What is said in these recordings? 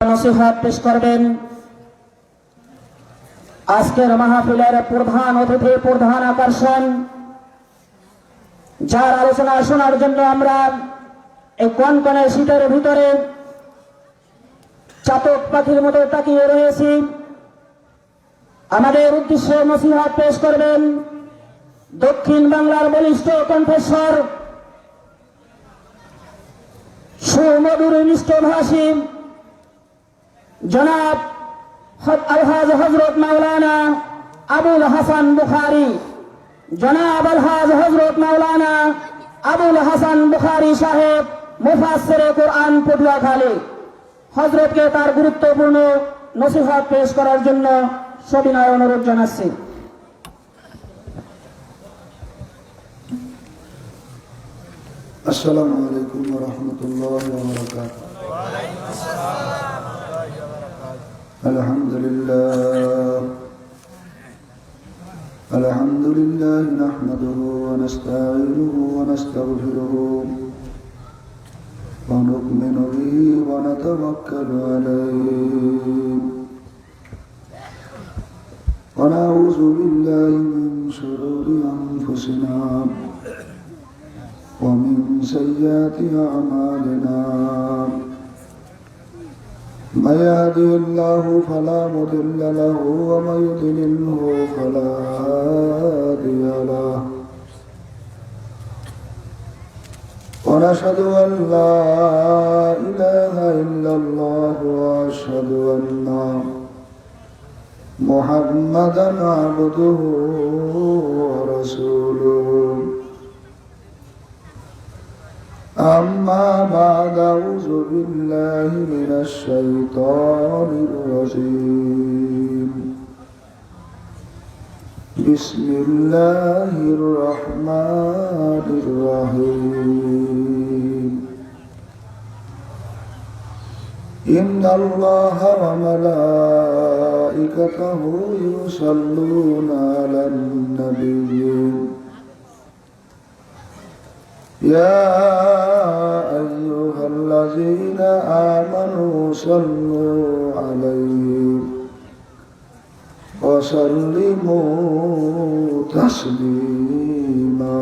নসিহত পেশ করবেন আজকের মাহফিলের প্রধান অতিথি, প্রধান আকর্ষণ, যার আলোচনা শোনার জন্য আমরা এই কনকনে শীতের ভিতরে চাতক পাখির মতো তাকিয়ে রয়েছি। আমাদের উদ্দেশ্যে নসিহত পেশ করবেন দক্ষিণ বাংলার বলিষ্ঠ কণ্ঠস্বর, সুমধুর মিষ্টভাষী জনাব আলহাজ হযরত মাওলানা আবুল হাসান বুখারী। জনাব আলহাজ হযরত মাওলানা আবুল হাসান বুখারী সাহেব, মুফাসসিরে কুরআন পটুয়াখালী, হযরতকে তার গুরুত্বপূর্ণ নসিহত পেশ করার জন্য সবিনয় অনুরোধ জানাচ্ছি। আসসালামু আলাইকুম ওয়া রাহমাতুল্লাহি ওয়া বারাকাতুহু। আলহামদুলিল্লাহ নাহমাদুহু ওয়া নাস্তাঈনুহু ওয়া নাস্তাগফিরুহু ওয়া নু'মিনু বিহি ওয়া নাতাওয়াক্কালু আলাইহি ওয়া নাউযু বিল্লাহি মিন শুরুরি আনফুসিনা ومن سيئات أعمالنا، من يهده الله فلا مضل له ومن يضلله فلا هادي له، ونشهد أن لا إله إلا الله وأشهد أن محمدا عبده ورسوله. أما بعد، أعوذ بالله من الشيطان الرجيم. بسم الله الرحمن الرحيم. إن الله وملائكته يصلون على النبي يا أيها الذين آمنوا صلوا عليه وسلموا تسليما.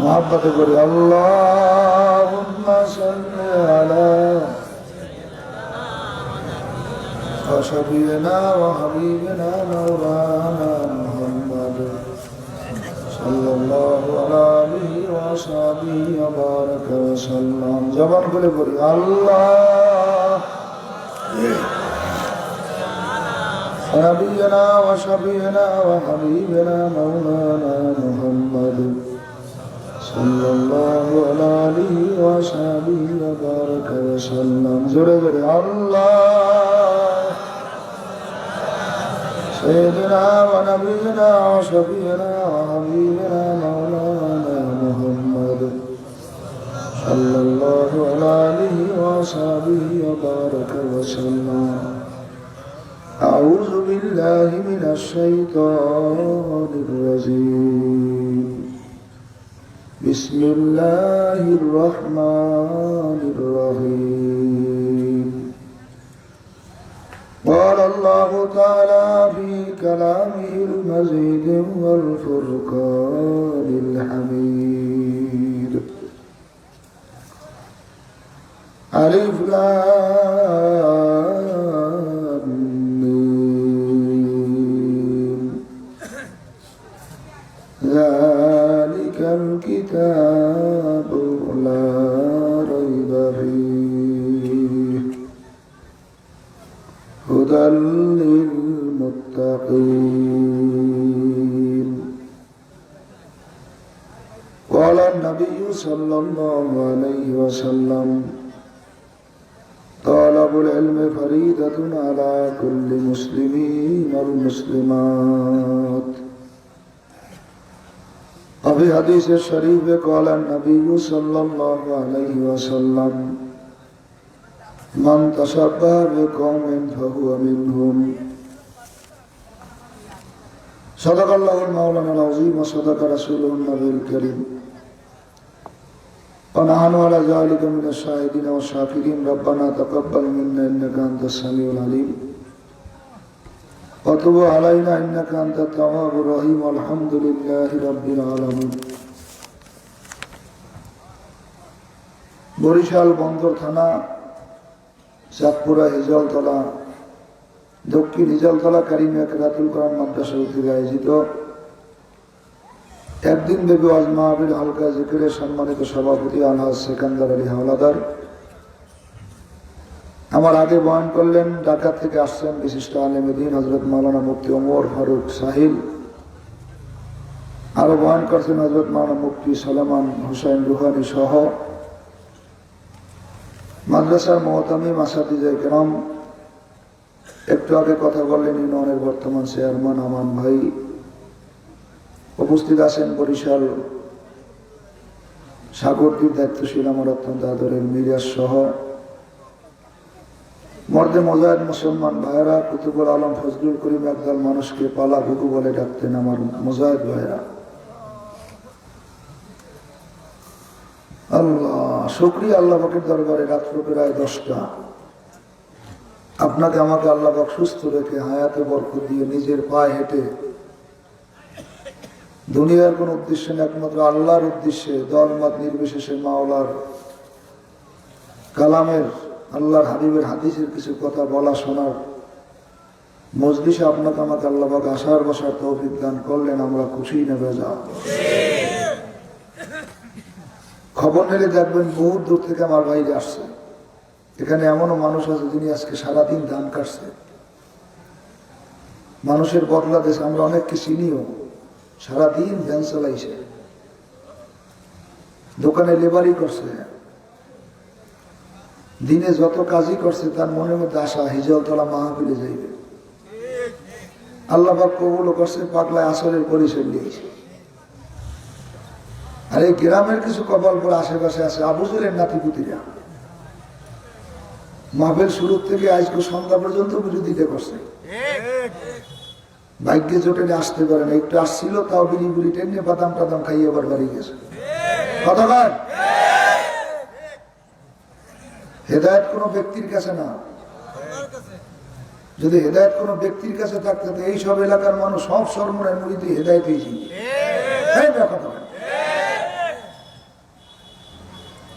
محبت کری اللهم صل على وشفيعنا وحبيبنا مولانا محمد صلى الله عليه وصحبه وبارك وسلم. জবান খুলে পড়ি আল্লাহ نبينا وشفيعنا وحبيبنا مولانا محمد صلى الله عليه وصحبه وبارك وسلم. জোরে জোরে আল্লাহ سيدنا ونبينا وشفيعنا وحبيبنا مولانا محمد صلى الله عليه وصحبه وبارك وسلم. أعوذ بالله من الشيطان الرجيم. بسم الله الرحمن الرحيم. قال الله تعالى في كلامه المجيد والفرقان الحميد. ألف لام ميم. ذلك الكتاب لا ريب فيه هدى للمتقين. قال النبي صلى الله عليه وسلم طلب العلم فريضة على كل مسلم والمسلمات. وفي حديث الشريف قال النبي صلى الله عليه وسلم من تشبه بقوم فهو منهم. صدق الله المولى العظيم وصدق رسوله النبي الكريم. ونحن على ذلك من الشاهدين والشاكرين ربنا تقبل منا إنك أنت السميع العليم وتب علينا إنك أنت التواب الرحيم والحمد لله رب العالمين বরিশাল বন্দর থানা চাঁদপুরা হিজলতলা দক্ষিণ হিজলতলা কারিমিয়া কেরাতুল কোরআন মাদ্রাসা থেকে আয়োজিত একদিন ব্যাপী ওয়াজ মাহফিল হালকা জিকিরের সম্মানিত সভাপতি আলহাজ সেকান্দার আলী হাওলাদার আমার আগে বয়ান করলেন। ঢাকা থেকে আসছেন বিশিষ্ট আলেমে দ্বীন হযরত মাওলানা মুফতি ওমর ফারুক সাহিল। আরো বয়ান করছেন হযরত মাওলানা মুফতি সালেমান হুসাইন রুহানি সহ মাদ্রাসার মুহতামিম আসাতিজে কেরাম। একটু আগে কথা বললেন ইউনিয়নের বর্তমান চেয়ারম্যান আমান ভাই। উপস্থিত আছেন বরিশাল সাগরদ্বীপ দায়িত্বশীল আমার অত্যন্ত আদরের মিরাজ সহ মর্দে মোজাহিদ মুসলমান ভাইয়েরা, কুতুবুল আলম ফজলুল করিম একদল মানুষকে পালা ঘুঘু বলে ডাকতেন আমার মোজাহিদ ভাইয়েরা। আল্লাহ শুকরিয়া আল্লাহ পাকের দরবারে। রাত্র প্রায় 10টা। আপনাকে আমাকে আল্লাহ পাক সুস্থ রেখে হায়াতে বরকত দিয়ে নিজের পায়ে হেঁটে দুনিয়ার কোন উদ্দেশ্যে না, একমাত্র আল্লাহর উদ্দেশ্যে দলমত নির্বিশেষে মাওলার কালামের আল্লাহর হাবিবের হাদিসের কিছু কথা বলা শোনার মজলিসে আপনাকে আমাকে আল্লাহ পাক আসার বসার তৌফিক দান করলেন। আমরা খুশি নেবে যাও। খবর নিলে দেখবেন বহু দূর থেকে আমার বাইরে আসছে। এখানে এমনও মানুষ আছে যিনি আজকে সারাদিন ধান কাটছে। মানুষের বদলা দেশ আমরা অনেককে চিনিও, সারাদিন ভ্যান চালাইছে, দোকানে লেবারি করছে, দিনে যত কাজই করছে তার মনের মধ্যে আশা হিজলতলা মাহফিলে যাইবে। আল্লাহ পাক কবুল করছে, পাগলায় আসরের পরিচয় দিয়েছে। আর এই গ্রামের কিছু কপাল পরে আশেপাশে আছে আবুজুরের নাতিপুতিরা। মাহফিল শুরু থেকে আজকে সন্ধ্যা পর্যন্ত বিরোধিতা করছে। ভাগ্যে জোটে আসতে পারে না, একটু আসছিল তাও বিড়ি বুড়ি টেনে বাদাম টাদাম খাইয়ে আবার বাড়ি গেছে। কতবার হেদায়েত কোনো ব্যক্তির কাছে না। যদি হেদায়েত কোনো ব্যক্তির কাছে থাকতে তো এই সব এলাকার মানুষ সব সর্বনের মুড়িতে হেদায়েত হয়েছি।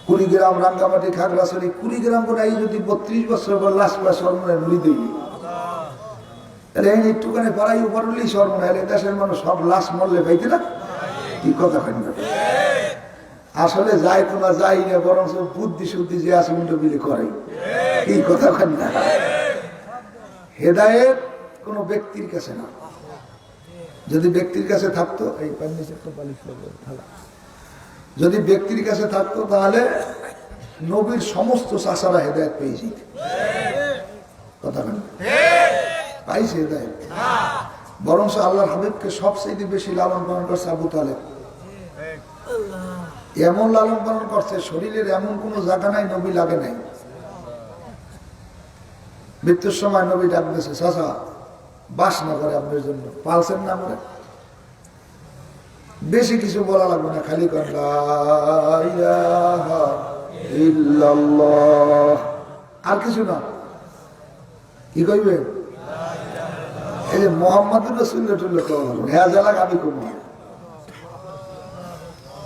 কুড়িগ্রাম, রাঙ্গামাটি, খাগড়াছড়ি, কুড়িগ্রাম করে এই যদি 32 বছর পর লাশ পায় সর্বনের মুড়ি দিই, একটুখানি পাড়াই উপর হলেই সর্বনাশ। দেশের মানুষ সব লাশ মরলে পাইতে না, কি কথা হয় না। আসলে যায় তো না, যাই না, বরং বুদ্ধি শুদ্ধি যে আছে উল্টো বিলি করে, এই কথা হয় না। হেদায়েত কোনো ব্যক্তির কাছে না। যদি ব্যক্তির কাছে থাকতো, এই যদি ব্যক্তির কাছে থাকতো তাহলে নবীর সমস্ত চাচারা হেদায়েত পেয়ে যেত। কথা হয় না, পাইছে হেদায়েত। বরং আল্লাহর হাবিবকে সবচেয়ে বেশি লালন পালন করছে আবু তালেব। এমন লালন পালন করছে, শরীরের এমন কোন জায়গা নাই নবী লাগে নাই। মৃত্যুর সময় নবী ডাক দিয়েছে, চাচা বাস না করে আপনার জন্য, পালছেন না করে। বেশি কিছু বলা লাগবে না, খালি কর লা ইলাহা ইল্লাল্লাহ, আর কিছু না। কি কইবেন? এই যে মোহাম্মদুর রাসূলুল্লাহ টুল্লাহ কওয়া, হ্যাঁ জালাক আমি কইব।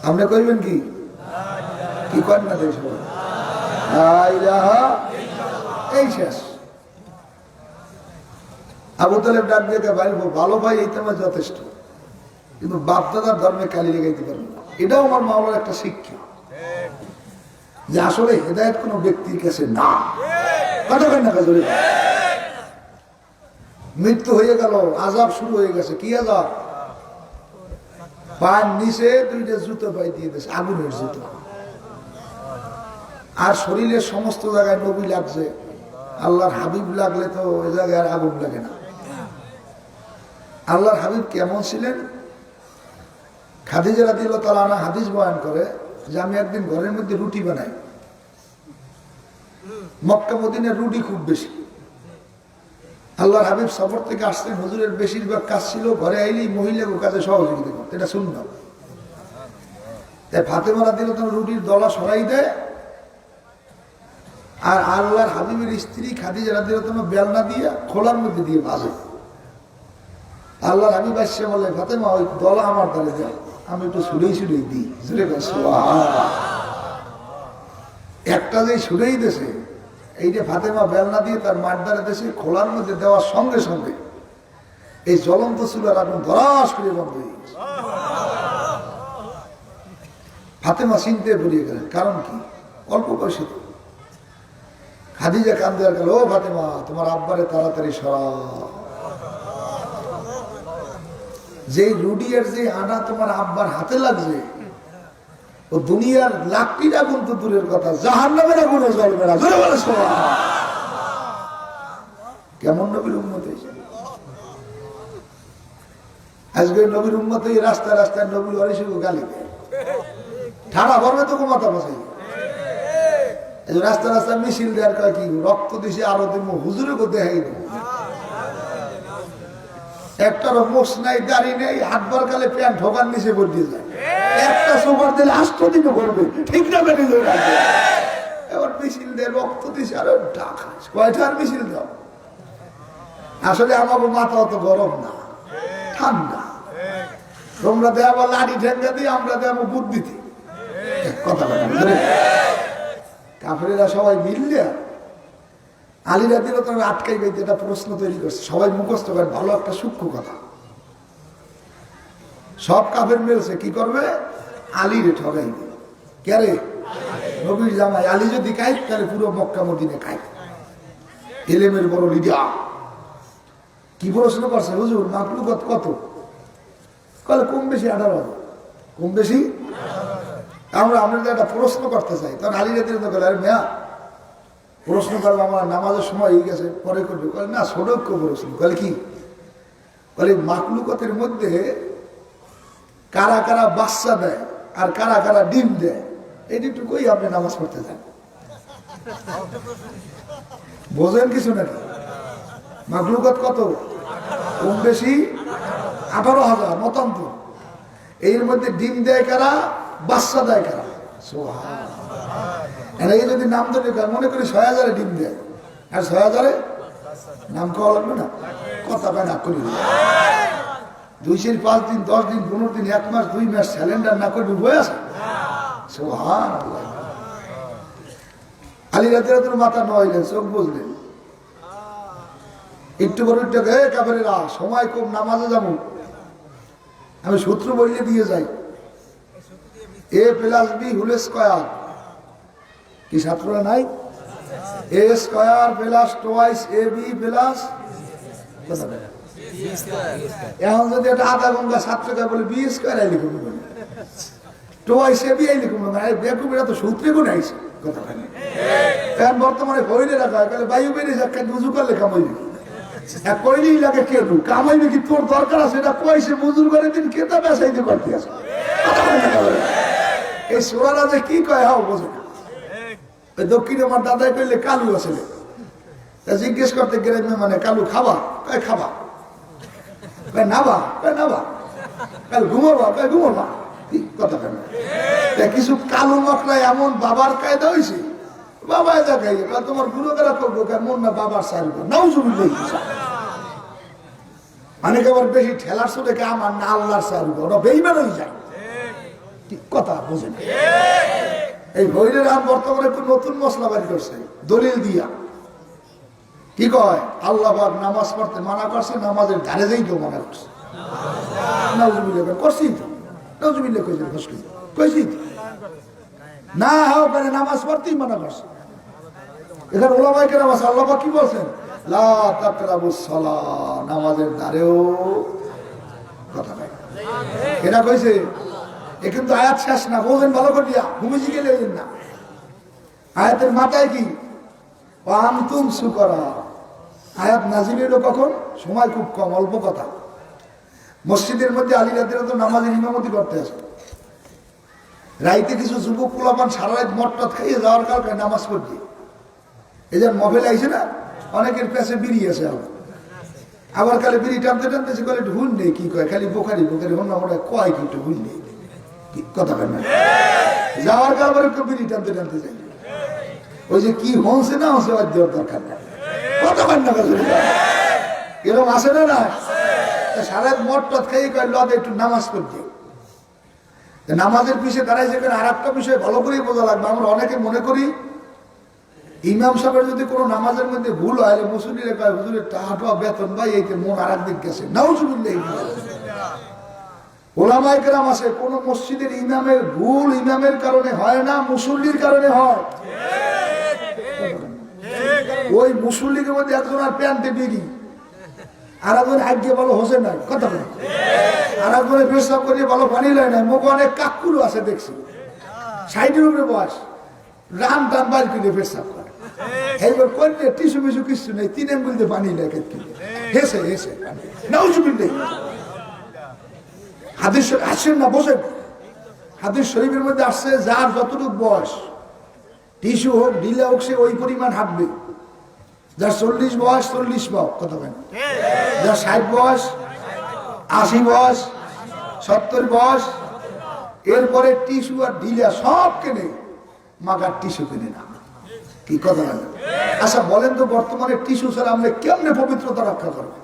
আপনি কইবেন কি? কি করেন না দেশ লা ইলাহা, এই শেষ। আবু তালেব ডাক দিয়ে ভাই, ভালো ভাই এই তোমার যথেষ্ট, কিন্তু বাপদাদার ধর্মে কালি লেগাইতে পারবে না। এটাও আমার মাওলার একটা শিক্ষা, যে আসলে হেদায়েত কোনো ব্যক্তির কাছে না। কতক্ষণ না কাজে মৃত্যু হয়ে গেল, আযাব শুরু হয়ে গেছে। কি আযাব? পায়ের নিচে 2টা জুতো পাই দিয়ে দিয়েছে, আগুনের জুতো। আর শরীরের সমস্ত জায়গায় নবী লাগছে। আল্লাহর হাবিব লাগলে তো ওই জায়গায় আর আগুন লাগে না। আল্লাহর হাবিব কেমন ছিলেন? খাদিজা রাদিয়াল্লাহু তাআলা আনহা হাদিস বয়ান করে যে আমি একদিন ঘরের মধ্যে রুটি বানাই। মক্কা মদিনার রুটি খুব বেশি। আল্লাহর হাবিব সফর থেকে আসতেন, হুজুরের বেশিরভাগ কাজ ছিল ঘরে আইলেই মহিলাকে কাজে সহযোগিতা করতে, এটা সুন্নাত। তাই ফাতেমা রাদিয়াল্লাহু তাআলা রুটির দলা সরাই দেয়, আর আল্লাহর হাবিবের স্ত্রী খাদিজা রাদিয়াল্লাহু তাআলা বেলনা দিয়ে খোলার মধ্যে দিয়ে ভাজে। আল্লাহর হাবিব আসছে বলে, ফাতেমা ওই দলা আমার দ্বারে দাও, আমি একটু ছুড়েই ছুড়েই দিই। জুড়ে একটা যে ছুড়েই দেশে এইটা ফাতেমা বেলনা দিয়ে তার মাঠদারে দেশে খোলার মধ্যে দেওয়ার সঙ্গে সঙ্গে এই জ্বলন্ত চুলার আগুন ধরাস করে বন্ধ হয়ে গেছে। ফাতেমা চিনতে পড়িয়ে গেলেন, কারণ কি? অল্প বয়সে তো। খাদিজা কান্দে আর গেল, ও ফাতেমা, তোমার আব্বারে তাড়াতাড়ি সরাও, যে রুডিয়ার যে আনা তোমার আব্বার হাতে লাগছে, ও দুনিয়ার লাকড়ির আগুন তো দূরের কথা, জাহান্নামের আগুনও জ্বলবে না। জোরে বলে সুবহানাল্লাহ। কেমন নবীর উম্মত হয়েছে আজকে? নবীর উম্মত এই রাস্তায় রাস্তায় নবীর ওয়ারিস গালি দেয়, ঠাড়া ভরবে তো মাথা বসাই। রাস্তা রাস্তায় মিছিল দেওয়ার কয় কি রক্ত দিছে, আরো দিব হুজুরে কো দেখাই দেবো। একটারও মোষ নাই, দাড়ি নেই, হাতবার কালে প্যান্ট ঠোকার নিচে ভর দিয়ে যায়। একটা সোফার দিলে 8 দিনে ভরবে, ঠিক না বেটে যাবে। এবার মিছিল দেয়, রক্ত দিছে, আরো ঢাকা কয়টার মিছিল দাও। আসলে আমার মাথা অত গরম না, ঠান্ডা। তোমরা দেওয়া লাঠি ঠেঙ্গা দিয়ে, আমরা দেওয়া বুদ্ধিতে। কথা বলে কাফেরেরা সবাই মিললে আলী রাদিয়াল্লাহু তাআলা আটকাইবে, এটা প্রশ্ন তৈরি করছে। সবাই মুখস্থ করে, ভালো একটা সূক্ষ্ম কথা। সব কাফের মিলছে, কি করবে? আলীরে ঠগাইবে। কে রে? নবীর জামাই আলী যদি খায়, তাহলে পুরো মক্কা মদিনা খায়। ইলমের বড় লিডার। কি প্রশ্ন করছে? হুজুর মাকলুকাত কত? কলে কম বেশি 18। কম বেশি আমরা একটা প্রশ্ন করতে চাই। তখন আলী রাদিয়াল্লাহু তাআলা, আরে মিয়া, প্রশ্ন করবো আমার নামাজের সময় হয়ে গেছে, পরে করবে। বলে না, সড়ক প্রশ্ন। বলে কি? বলে মাকলুকাতের মধ্যে কারা কারা বাচ্চা দেয় আর কারা কারা ডিম দেয়, এইটুকুই আপনি নামাজ পড়তে চান। বোঝেন কিছু নাকি? মাকলুকাত কত? কম বেশি 18,000 মতান্তর। এর মধ্যে ডিম দেয় কারা, বাচ্চা দেয় কারা? এই যদি নাম ধরে মনে করি 6,000 ডিম দেয় আর 6,000 নাম খাওয়া লাগবে না, কথা পায় না করি। 2 দিন 5 দিন 10 দিন 15 দিন 1 মাস 2 মাস স্যালেন্ডার না করবি বয়ে আসে। সুবহানাল্লাহ। আলী রাদিয়াল্লাহু তাআলা মাথা নইলেন, চোখ বুঝলেন, একটু বড় একটু কাফেরেরা সময় কম, নামাজে যাবো, আমি সূত্র বলিয়ে দিয়ে যাই। A + B হোল স্কয়ার, কি ছাত্ররা নাই? A square plus twice AB plus, এখন যদি একটা আধা ঘন্টা ছাত্রকে বলে B স্কয়ার আই লিখুন, টুয়াইস AB আই লিখুন, বেকুবেরা তো সূত্রে গুণ আইছে। কথা বলে এখন বর্তমানে বইলে রাখা হয়, বায়ু বেরিয়ে যাক, রুজু করলে কামাইবে। এক কইলেই লাগে কেটু, কামাইবে কি তোর দরকার আছে? এটা কইছে মজুর করে দিন, কেতা বেসাইতে করতে আছে। এই সোরারা যে কি কয় হাও বোঝে না। দক্ষিণে আমার দাদাই কইলে কালু আসলে, জিজ্ঞেস করতে গ্রামে, মানে কালু খাবা? কয় খাবা। কয় নাবা? কয় নাবা। কাল ঘুমাবা? কয় ঘুমাবা। কথা কেন? কিছু কালু মকরাই এমন বাবার কায়দা হয়েছে, বাবা যা খাইয়ে তোমার গুরুকেরা করবো কেমন না, বাবার সারবো নাও জমি অনেক আবার বেশি ঠেলার ছোটে আমার না আল্লাহর সারবো, ওরা বেইমান হয়ে যায়। কথা বোঝে না। এই ভৈরের আম বর্তমানে একটু নতুন মশলা বাড়ি করছে, দলিল দিয়া। কি কয়? আল্লাহ পাক নামাজ পড়তে মানা করছে, নামাজের ধারে যাই কেউ মানা করছে। নাউজুবিল্লাহ করছি তো, নাউজুবিল্লাহ কইছি না হাও করে নামাজ পড়তেই মানা করছে। এখানে ওলামায়ে কেরাম আছে, আল্লাহ পাক কি বলছেন? লা তাকরাবুস সালাহ, নামাজের ধারেও কথা নাই। এটা কইছে। এ কিন্তু আয়াত শেষ না, বোঝেন ভালো করিয়া, ঘুমিয়ে গেলে না। আয়াতের মাথায় কি? আনতুম সুকরা। আয়াত নাজিল হলো কখন? সময় খুব কম, অল্প কথা। মসজিদের মধ্যে আলী রাদিয়াল্লাহু তাআলা নামাজের ইমামতি করতে আসে। রাইতে কিছু যুবক পোলাপান সারা রাত মটটত খাইয়ে যাওয়ার কারণে নামাজ পড়ছে। এই যে মফেল আইছে না, অনেকের পেছে বিড়ি আছে, আবার খালি বিড়ি টানতে টানতেছে, কলে একটু হুন নেই। কি কয়? খালি বোখারি বোখারি হন না, কয় কি একটু হুন নেই। কথা কেন যাওয়ার কারবার একটু বিড়ি টানতে টানতে যাই ওই যে কি হচ্ছে না হচ্ছে আর দেওয়ার দরকার নেই কথা কেন না এরকম আসে না না সারা মদ টদ খাইয়ে কয় লদ একটু নামাজ পড়তে নামাজের পিছিয়ে দাঁড়াই যেখানে আর একটা বিষয় ভালো করেই বোঝা লাগবে আমরা অনেকে মনে করি ইমাম সাহেবের যদি কোনো নামাজের মধ্যে ভুল হয় মুসল্লিরা কয় হুজুরের টাকা বেতন ভাই এই মন আর একদিক গেছে নাউজুবিল্লাহ ওলামায়ে কেরাম আছে কোন মসজিদের ইমামের ভুল ইমামের কারণে হয় না মুসল্লির কারণে হয় ওই মুসল্লির মধ্যে একজন আর প্যান্টে বিড়ি আর একজন আগে ভালো হোসেন নাই কথা বলে আর একজনে পেশাব করিয়ে ভালো পানি লয় নাই মুখ অনেক কাকুরু আছে দেখছি সাইডের উপরে বয়স রাম টান বাজ কিনে পেশাব করে এইবার করলে টিসু মিসু কিছু নেই 3 আঙ্গুল দিয়ে পানি লেগে কিনে হেসে হেসে নাউজুবিল্লাহ হাদিস আসেন না বসেন হাদিস শরীফের মধ্যে আসছে যার যতটুকু বয়স টিসু হোক ঢিলা হোক সে ওই পরিমাণ হাঁটবে যার 40 বয়স 40 পাও কথা বলেন যার 60 বয়স 80 বয়স 70 বয়স এরপরে টিসু আর ঢিলা সব কেনে মাগার টিসু কেনে না কি কথা বলেন আচ্ছা বলেন তো বর্তমানে টিসু ছাড়া আমরা কেমনে পবিত্রতা রক্ষা করবো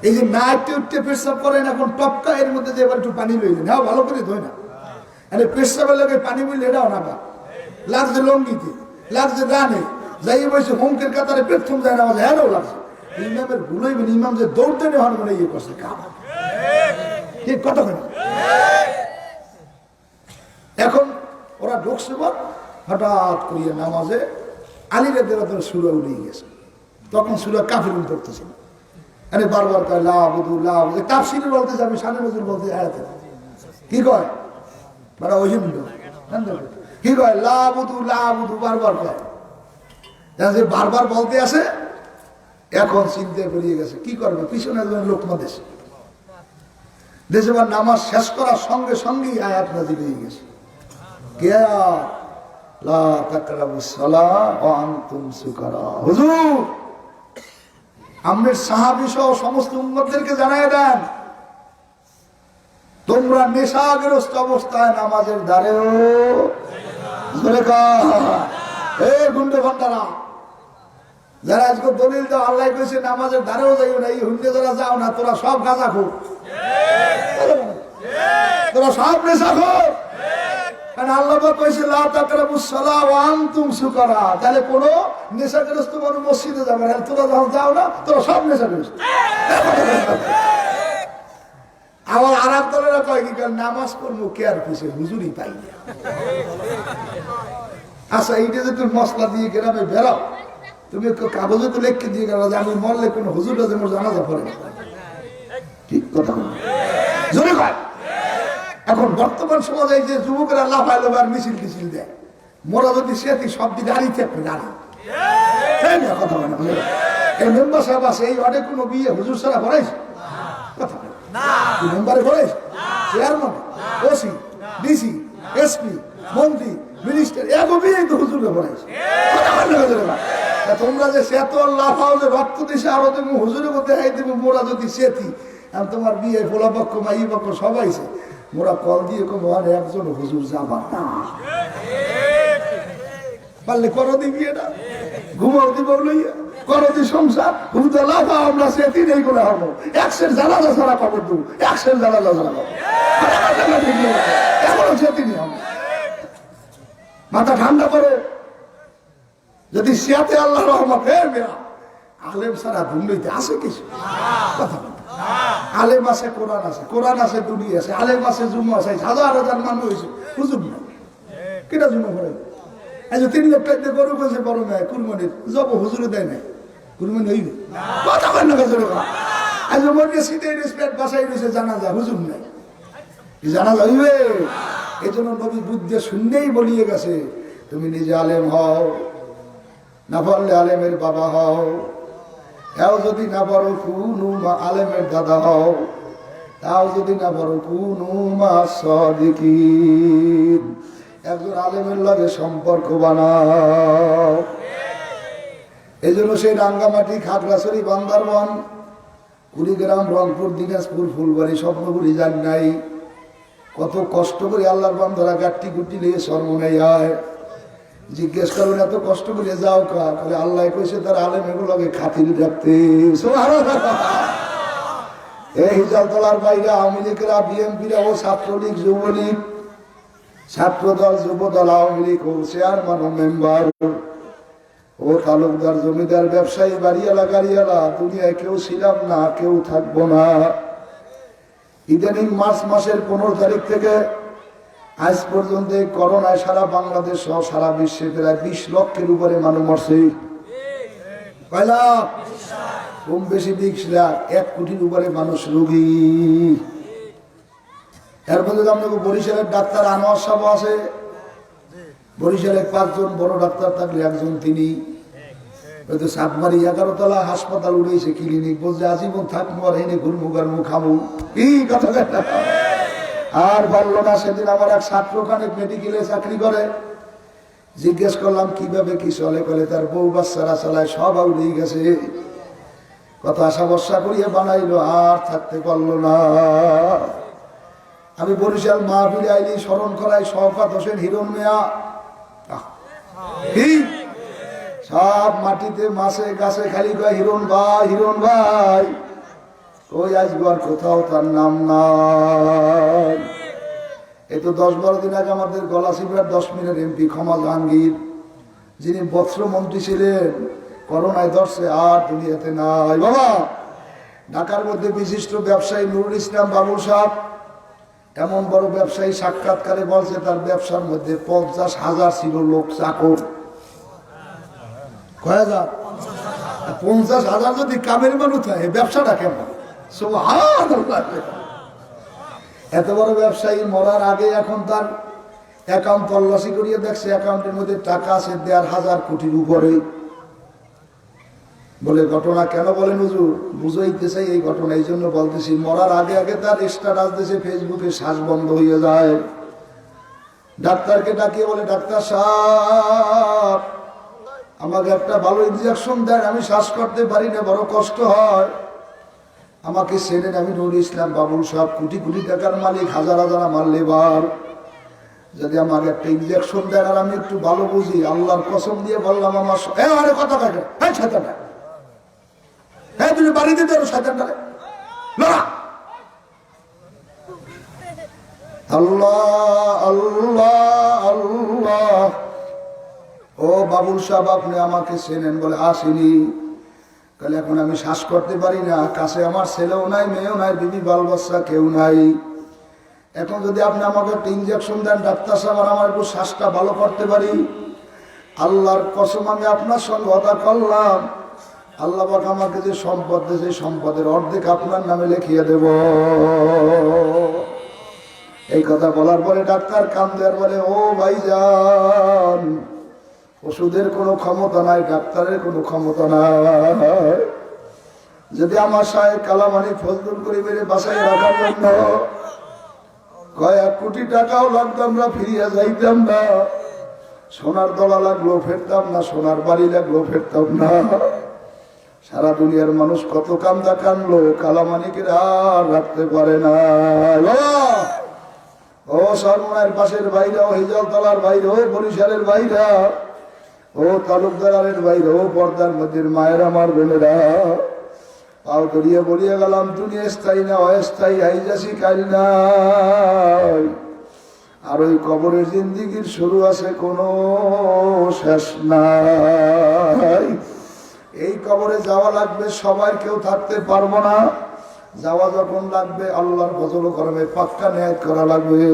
এই যে নাইটে উঠতে পেশাব করেন এখন টপকা এর মধ্যে যে এবার একটু পানি লইলেন হ্যাঁ ভালো করে ধোয় না আরে পেশাবের লাগে পানি বললে এটাও না লাগছে লঙ্গিতে লাগছে গানে যাই বলছে হোমকের কাতারে প্রথম যায় না হ্যাঁ লাগছে ইমামের ভুলই ইমাম যে দৌড়তে হন মানে ইয়ে করছে ঠিক কথা কেন এখন ওরা ঢুকছে বল হঠাৎ করিয়ে নামাজে আলিরের দেওয়া সুরা উড়িয়ে গেছে তখন সুরা কাফিরুন পড়তেছে আরে বারবার কয় লাবুদু লাবুদু তাফসীরে বলতে যাবে শানে নজরুল বলতে আয়াতে কি কয় বড় ওজন কি কয় লাবুদু লাবুদু বারবার কয় যে বারবার বলতে আসে এখন চিন্তা বেরিয়ে গেছে কি করবে পিছনে একজন লোকমা দেশে দেশে নামাজ শেষ করার সঙ্গে সঙ্গেই আয়াত নাযিল হয়ে গেছে কে লা তাকরাবুস সালাহ ওয়া আনতুম সুকারা হুজুর আমাদের সাহাবী সহ সমস্ত উম্মতদেরকে জানায় দেন তোমরা নেশাগ্রস্ত অবস্থায় নামাজের দ্বারেও জোরে এই গুন্ডে ভান্ডারা যারা আজকে দলিল দাও আল্লাহ কইছে নামাজের দ্বারেও যাইও না এই হুন্ডে যারা যাও না তোরা সব গাঁজা খো তোরা সব নেশা খো কারণ আল্লাহ কইছে লা তাকরাবুস সালাহ ওয়া আনতুম সুকারা তাহলে কোন নেশাগ্রস্ত মানুষ মসজিদে যাবে না তোরা যখন যাও না তোরা সব নেশাগ্রস্ত আবার আরাম দলেরা কয় কি নামাজ পড়বো কে আর কিছু হুজুরই পাই না আচ্ছা এইটা যে তুমি মশলা দিয়ে গ্রামে বেরাও তুমি কাগজে তো লিখে দিয়ে গেল যে আমি মরলে কোনো হুজুর আছে মোর জানাজা পড়ে ঠিক কথা জোরে কয় এখন বর্তমান সমাজে যে যুবকেরা লাফাইলো আর মিছিল টিছিল দেয় মোরা যদি সেটি সব দিকে দাঁড়িয়ে থাকবে দাঁড়িয়ে কথা বলে এই মেম্বার সাহেব আছে এই অনেক কোনো বিয়ে হুজুর ছাড়া করাইছে কথা মেম্বারে করাইছে চেয়ারম্যান ওসি ডিসি এসপি মন্ত্রী মিনিস্টার এত বিয়ে তো হুজুরকে করাইছে তোমরা যে সেত লাফাও যে রক্ত দিছে আরো তুমি হুজুরের মধ্যে হাই দেবে মোরা যদি সেতি আর তোমার বিয়ে পোলা পক্ষ মাই পক্ষ সবাইছে মোরা কল দিয়ে কোনো আর একজন হুজুর যাবা না পারলে করো দি বিয়েটা ঘুমাও দিব লইয়া করো দি সংসার হুজুর লাফা আমরা সেতি নেই করে হবো একশের জানাজা ছাড়া খবর দেবো একশের জানাজা ছাড়া খবর এখনো সেতি নেই হবে মাথা ঠান্ডা করে যদি সিয়াতে আল্লাহ রহমত মেয়া আলেম সারা দুনিয়াতে আছে কিছু কথা আলেম আছে কোরআন আছে দুনিয়া আছে আলেম আছে জুমা আছে হাজার হাজার মানুষ হয়েছে হুজুর না কেটা জুমা করে এই যে 3 লাখ টাকা গরু কইছে বড় মেয়ে কুরবানির জব হুজুরে দেয় না কুরবানি হইবে কথা কয় না হুজুর আজ মনে সিটে রেসপেক্ট বাসাই রইছে জানাজা হুজুর নাই জানাজা হইবে এজন্য নবী বুদ্ধি শুনলেই বলিয়ে গেছে তুমি নিজে আলেম হও না পারলে আলেমের বাবা হও তাও যদি না পারো কুনু মা আলেমের দাদা হও তাও যদি না পারো কুনু মা সাদিকিন একজন আলেমের লগে সম্পর্ক বানাও এই জন্য সেই রাঙ্গামাটি খাগড়াছড়ি বান্দরবান কুড়িগ্রাম রংপুর দিনাজপুর ফুলবাড়ি স্বপ্নপুরি যান নাই কত কষ্ট করে আল্লাহর বান্দারা গাট্টি গুটি নিয়ে সর্বনাই হয়। জিজ্ঞেস করুন এত কষ্ট করে যাও কা, বলে আল্লাহ কইছে তার আলেম এগুলোকে খাতির রাখতে। এই হিজালতলার বাইরে আওয়ামী লীগরা, বিএনপিরা ও ছাত্রলীগ, যুবলীগ, ছাত্রদল, যুবদল, আওয়ামী লীগ ও চেয়ারম্যান ও মেম্বার ও তালুকদার, জমিদার, ব্যবসায়ী, বাড়িওয়ালা, গাড়িওয়ালা, দুনিয়ায় কেউ ছিলাম না, কেউ থাকবো না। ইদানিং মার্চ মাসের 15 তারিখ থেকে আজ পর্যন্ত করোনায় সারা বাংলাদেশ সহ সারা বিশ্বে প্রায় 20 লক্ষের উপরে মানুষ মরছে। কয় লাখ? কম বেশি 20 লাখ, 1 কোটির উপরে মানুষ রোগী। এর মধ্যে আপনাকে বরিশালের ডাক্তার আনোয়ার সাহেব আছে, বরিশালের 5 জন বড় ডাক্তার থাকলে একজন তিনি। হয়তো সাতমারি 11 তলা হাসপাতাল উঠেছে, ক্লিনিক, বলছে আজীবন থাকবো আর এনে ঘুরমুখ আর মুখ খাবো। কি কথা? আর বললো না। সেদিন আমার এক ছাত্র ওখানে মেডিকেলে চাকরি করে, জিজ্ঞেস করলাম কিভাবে কি চলে, করে তার বউ বাচ্চারা চালায়, সব উড়েই গেছে। কত আশা ভরসা করিয়ে বানাইলো, আর থাকতে পারলো না। আমি বরিশাল মাহফিলে আইলি স্মরণ করাই শওকত হোসেন হিরণ মিয়া, সব মাটিতে মাছে গাছে খালি কয় হিরণ ভাই, হিরণ ভাই। ওই আজবার কোথাও তার নাম নাই। এই তো 10-12 দিন আগে আমাদের গলাচিপার 10 মিনিট এমপি ক্ষমা জাহাঙ্গীর, যিনি বস্ত্রমন্ত্রী ছিলেন, করোনায় ধরছে, আর দুনিয়াতে নাই। বাবা, ঢাকার মধ্যে বিশিষ্ট ব্যবসায়ী নুরুল ইসলাম বাবুল সাহেব, এমন বড় ব্যবসায়ী, সাক্ষাৎকারে বলছে তার ব্যবসার মধ্যে 50,000 ছিল লোক চাকর। কয় হাজার? 50,000 যদি কামের মানুষ হয়, ব্যবসাটা কেমন? এত বড় ব্যবসায়ী মরার আগে এখন তার অ্যাকাউন্ট তল্লাশি করিয়ে দেখছে, অ্যাকাউন্টের মধ্যে টাকা আছে 1,500 কোটির উপরে। বলে ঘটনা কেন বলেন হুজুর? বুঝাইতে চাই এই ঘটনা, এই জন্য বলতেছি। মরার আগে আগে তার স্ট্যাটাস দিয়েছে ফেসবুকে, শ্বাস বন্ধ হয়ে যায়। ডাক্তারকে ডাকিয়ে বলে, ডাক্তার সাহেব আমাকে একটা ভালো ইনজেকশন দেন, আমি শ্বাস করতে পারি না, বড় কষ্ট হয়। আমাকে চেনেন, আমি নুরুল ইসলাম বাবুল সাহেব, কোটি কোটি টাকার মালিক, হাজার হাজার আমার লেবার। যদি আমাকে একটা ইনজেকশন দেন আর আমি একটু ভালো বুঝি, আল্লাহর কসম দিয়ে বললাম আমার কথা থাকে। হ্যাঁ ছাতাটা, হ্যাঁ তুমি বাড়িতে দেবো ছাতাটা, আল্লাহ আল্লাহ আল্লাহ। ও বাবুল সাহেব আপনি আমাকে চেনেন? বলে আসেনি। তাহলে এখন আমি শ্বাস করতে পারি না, কাছে আমার ছেলেও নাই, মেয়েও নাই, বিবি বাল বাচ্চা কেউ নাই। এখন যদি আপনি আমাকে একটা ইনজেকশন দেন ডাক্তার সাহেব, আর আমার একটু শ্বাসটা ভালো করতে পারি, আল্লাহর কসম আমি আপনার সঙ্গে কথা করলাম, আল্লাহ পাক আমাকে যে সম্পদ দিয়েছে, সম্পদের অর্ধেক আপনার নামে লিখিয়ে দেব। এই কথা বলার পরে ডাক্তার কান্দে আর বলে, ও ভাইজান, ওষুধের কোনো ক্ষমতা নাই, ডাক্তারের কোনো ক্ষমতা নাই। যদি আমার সাহেব কালামানি ফজলুল করিমের বাসায় রাখার জন্য কয়েক কোটি টাকাও লাগতো, আমরা ফিরিয়ে যাইতাম না। সোনার দলা লাগলো ফেরতাম না, সোনার বাড়ি লাগলো ফেরতাম না। সারা দুনিয়ার মানুষ কত কান্দা কানলো, কালামানিকে আর রাখতে পারে না। ও সরমনের পাশের বাইরা, ও হিজলতলার বাইরে, ও বরিশালের বাইরা, ও তালুকদারের বাইরে, ও পর্দার মধ্যে মায়ের আমার বোনেরা, পাও ধরিয়ে বলিয়ে গেলাম, দুনিয়া স্থায়ী না, অস্থায়ী, আইজাসি কাল নাই। আর ওই কবরের জিন্দিগির শুরু আছে, কোনো শেষ নাই। এই কবরে যাওয়া লাগবে, সবাই কেউ থাকতে পারবো না। যাওয়া যখন লাগবে, আল্লাহর ফজল করবে, পাক্কা নিয়ত করা লাগবে,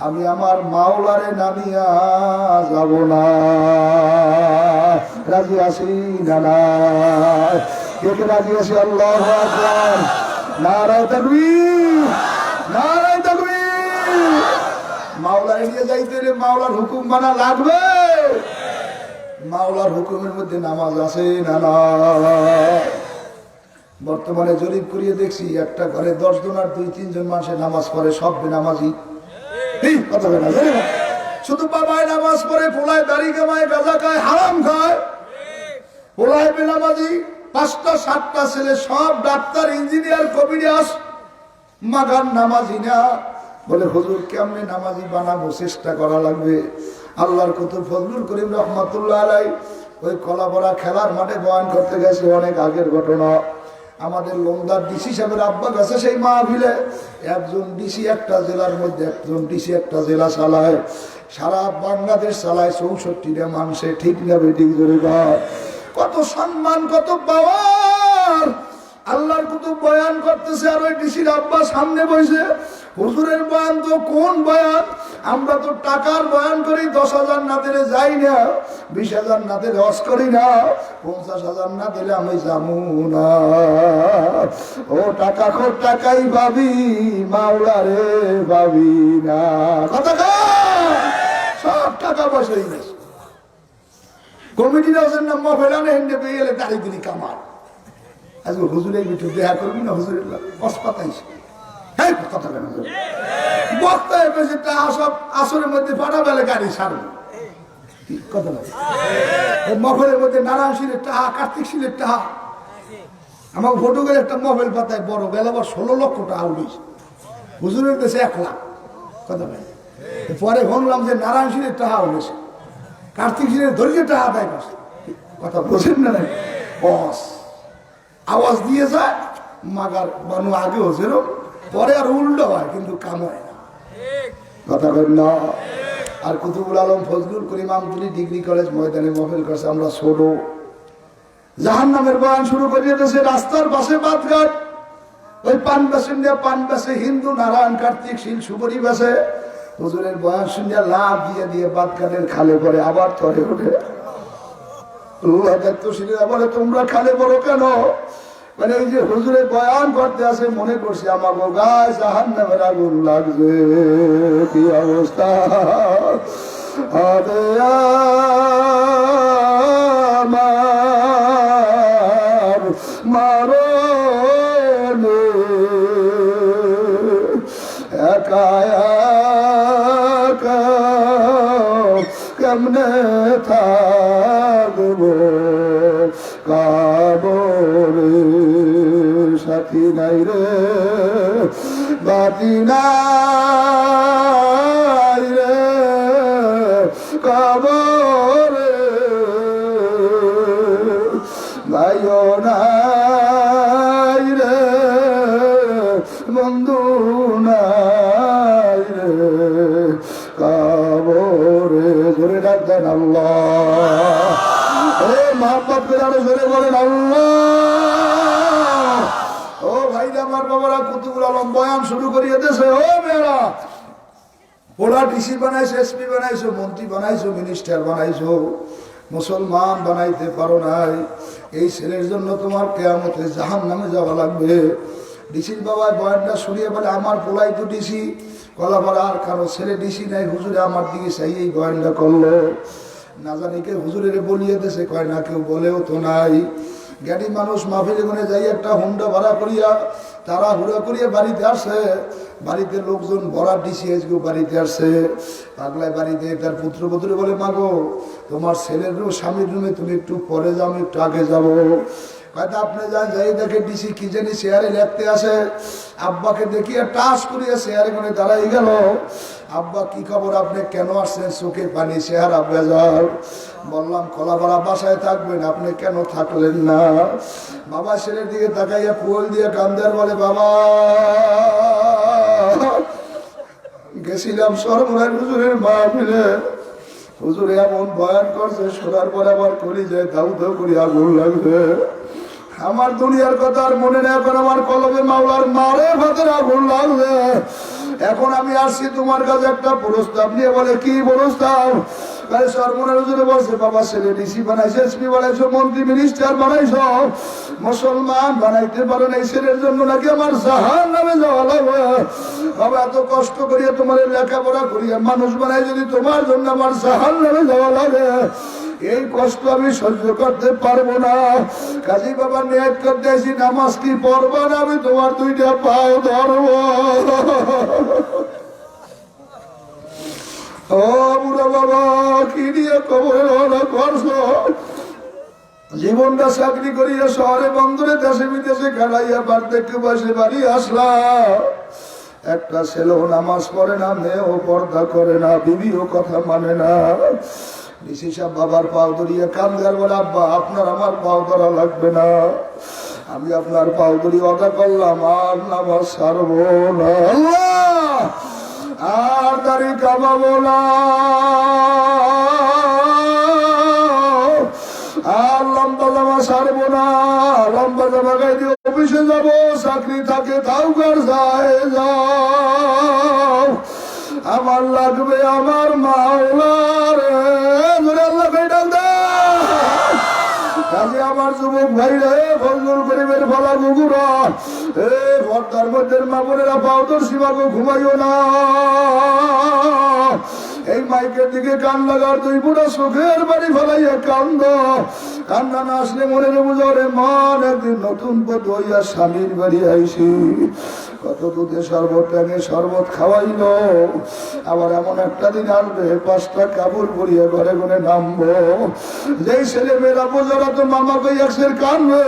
আমি আমার মাওলারে নামিয়া যাব না। রাজি আছি না? কে কে রাজি আছি? আল্লাহু আকবার, নারায়ে তাকবীর, নারায়ে তাকবীর। মাওলারে নিয়ে যাইতে হলে মাওলার হুকুম মানা লাগবে। মাওলার হুকুমের মধ্যে নামাজ আছে না? বর্তমানে জরিপ করিয়ে দেখছি, একটা ঘরে 10 জন আর 2-3 জন মানুষের নামাজ পড়ে, সব বেনামাজি। শুধু বাবায় নামাজ পড়ে, পোলায় দাড়ি কামায়, গাঁজা খায়, হারাম খায়, পোলায় বেনামাজি। 5টা-7টা ছেলে সব ডাক্তার, ইঞ্জিনিয়ার, কবিরাজ, মাগার নামাজি না। বলে হুজুর কেমনে নামাজি বানাবো, চেষ্টা করা লাগবে। আল্লাহর কুতুব ফজলুল করিম রহমাতুল্লাহ আলাই ওই কলাপাড়া খেলার মাঠে বয়ান করতে গেছে, অনেক আগের ঘটনা। আমাদের লোমদার ডিসি সাহেবের আব্বা গেছে সেই মাহফিলে। একজন ডিসি একটা জেলার মধ্যে, একজন ডিসি একটা জেলা চালায়, সারা বাংলাদেশ চালায় 64টা মানুষে, ঠিক না বেঠিক জোরে গায়। কত সম্মান, কত পাওয়ার। আল্লাহর কুতুব বয়ান করতেছে আর ওই ডিসির আব্বা সামনে বসে। হুজুরের বয়ান তো কোন বয়ান, আমরা তো টাকার বয়ান করি, 10,000 না দিলে যাই না, 20,000 না দিলে হজ করি না, 50,000 না দিলে আমি যাবো না। ও টাকা খোর টাকাই ভাবি, মাওলা রে ভাবি না। কথা সব টাকা পয়সাই গেছে। কমিটির নাম মফেলানে হেন্ডে পেয়ে গেলে দাঁড়িয়ে দিলি কামার। আজকে হুজুরের ভিতরে দেখা করবি না, হুজুরের কসপাতাইছে কথা কেন বক্তায় পেয়েছে টাকা সব আসরের মধ্যে পাঠা বেলে গাড়ি সারবে কথা না। মফেলের মধ্যে নারায়ণ শিলের টাকা, কার্তিক শিলের টাকা। আমার ফটো গেলে একটা মোবাইল পাতায় বড় বেলা 16 লক্ষ টাকা উঠেছে, হুজুরের দেশে 1 লাখ। কথা বলে পরে শুনলাম যে নারায়ণ শিলের টাকা উঠেছে, কার্তিক শিলের ধৈর্য টাকা আদায় করছে। কথা বোঝেন না, বস আওয়াজ দিয়ে যায় মাগার বানু আগে হয়েছিল, পরে আর উল্টো হয়, কিন্তু কাম হয় না। কথা বলেন না। আর কুতুবুল আলম ফজলুল করিম আমতলী ডিগ্রি কলেজ ময়দানে মহফিল করছে। আমরা ছোট জাহান্নামের বয়ান শুরু করিয়ে দিয়েছে। রাস্তার পাশে বাতঘাট, ওই পান বেছে নিয়ে পান বেছে হিন্দু, নারায়ণ কার্তিক শিল সুবরি বেছে। হুজুরের বয়ান শুনিয়া লাভ দিয়ে দিয়ে বাতঘাটের খালে পড়ে আবার তরে ওঠে। দায়িত্বশীলরা বলে তোমরা খালে পড়ো কেন? মানে এই যে হুজুরের বয়ান করতে আসে, মনে করছি আমাকে গায়ে জাহান্নামের আগুন লাগছে। কি অবস্থা আরে আমার মারো একা একা কেমনে থাকবো, কাবরে সাথী নাই রে, বাতি নাই রে, কাবরে ভাইও নাই রে, বন্ধু নাই রে, কাবরে। ধরে ডাকতেন আল্লাহ, মহাব্বত করে আরো জোরে বলেন আল্লাহ। ও ভাই আমার বাবারা, কুতুবুল আলম বয়ান শুরু করিয়ে দিয়েছে। ও মেয়েরা, ওরা ডিসি বানাইছো, এসপি বানাইছো, মন্ত্রী বানাইছো, মিনিস্টার বানাইছো, মুসলমান বানাইতে পারো নাই। এই ছেলের জন্য তোমার কিয়ামতে জাহান্নামে যাওয়া লাগবে। ডিসির বাবা বয়ানটা শুনিয়ে বলে আমার পোলাই তো ডিসি, কলাপাড়া আর কারো ছেলে ডিসি নাই। হুজুরে আমার দিকে চাই এই বয়ানটা করলো। না জানি কে হুজুরের বলিয়ে দেশে, কয় না কেউ বলেও তো নাই। জ্ঞানী মানুষ মাহফিলে কোনে যাই একটা হুন্ডা ভাড়া করিয়া তারা হুড়া করিয়া বাড়িতে আসে। বাড়িতে লোকজন ভরা ডিসিএস গো বাড়িতে আসে। পাগলায় বাড়িতে তার পুত্রবধূরে বলে মাগো তোমার ছেলের স্বামীর রুমে তুমি একটু পরে যাও, আমি একটু আগে যাবো। হয়তো আপনি যান, যাই দেখে ডিসি কি জানি চেয়ারে লেখতে আসে। আব্বাকে দেখিয়ে টাস করিয়া চেয়ারে করে দাঁড়াই গেল। আব্বা কি খবর, আপনি কেন আসছেন? চোখে পানি, চেহারা বেজার। বললাম কলাপাড়া বাসায় থাকবেন, আপনি কেন থাকলেন না? বাবা ছেলের দিকে তাকাইয়া ফুল দিয়ে কান্দার বলে বাবা গেছিলাম সরমরাই হুজুরের মাহফিলে, হুজুরে এমন বয়ান করছে, শোনার পরে আবার করি যায় দাউ দাউ করি আগুন লাগবে। আমার দুনিয়ার কথা আর মনে নেই, এখন আমার কলমে মাওলার মারে ভাতের আগুন লাগবে। এখন আমি আসছি তোমার কাছে একটা প্রস্তাব নিয়ে। বলে কি প্রস্তাব? বলছে বাবা ছেলে ডিসি বানাইছে, এসপি বানাইছো, মন্ত্রী মিনিস্টার বানাইছো, মুসলমান বানাইতে পারো না। এই ছেলের জন্য নাকি আমার জাহান্নামে যাওয়া লাগবে। বাবা এত কষ্ট করিয়া তোমার লেখাপড়া করিয়া মানুষ বানাই, যদি তোমার জন্য আমার জাহান্নামে যাওয়া লাগে, এই কষ্ট আমি সহ্য করতে পারবো না। কাজী বাবা নিয়ত করতে আসি, নামাজ কি পড়বা না, আমি তোমার 2টা পাও ধরবো। ও বুড়া বাবা কি নিয়ে কবরে রওনা করছো? জীবনটা চাকরি করিয়া শহরে বন্দরে দেশে বিদেশে খেলাইয়া বার থেকে বসে বাড়ি আসলাম। একটা ছেলেও নামাজ পড়ে না, মেয়েও পর্দা করে না, বিবিও কথা মানে না। ডিসি সাহেব বাবার পাও ধরিয়ে কান্দে আর বলে, আব্বা আপনার আমার পাও ধরা লাগবে না, আমি আপনার পাও ধরি অদা করলাম, আর নামাজ ছাড়বো না, আল্লাহ আর দাড়ি কামাবো না, আর লম্বা জামা ছাড়বো না, লম্বা জামা গায়ে দিয়ে অফিসে যাবো, চাকরি থাকে তাও কার যায় যাও, আমার লাগবে আমার মাওলার আল্লাহ ডাক দাও। কাজে আমার যুবক ভাই রে, ফজলুল করিমের ফলা গুগুরা, এ পর্দার মধ্যে মা বোনেরা পাউদর সীমাকে ঘুমাইও না, এই মাইকের দিকে কান লাগার দুই বুড়া চোখের বাড়ি ফেলাইয়া কান্দ, কান্না না আসলে মনে বুঝরে মন একদিন নতুন পথ হইয়া স্বামীর বাড়ি আইসি, কত দুধে শরবত টানে শরবত খাওয়াইল, আবার এমন একটা দিন আসবে 5টা কাপড় পরিয়ে ঘরে ঘরে নামবো, যেই ছেলে মেয়েরা বোঝারা তো মামাকে একসের কানবে,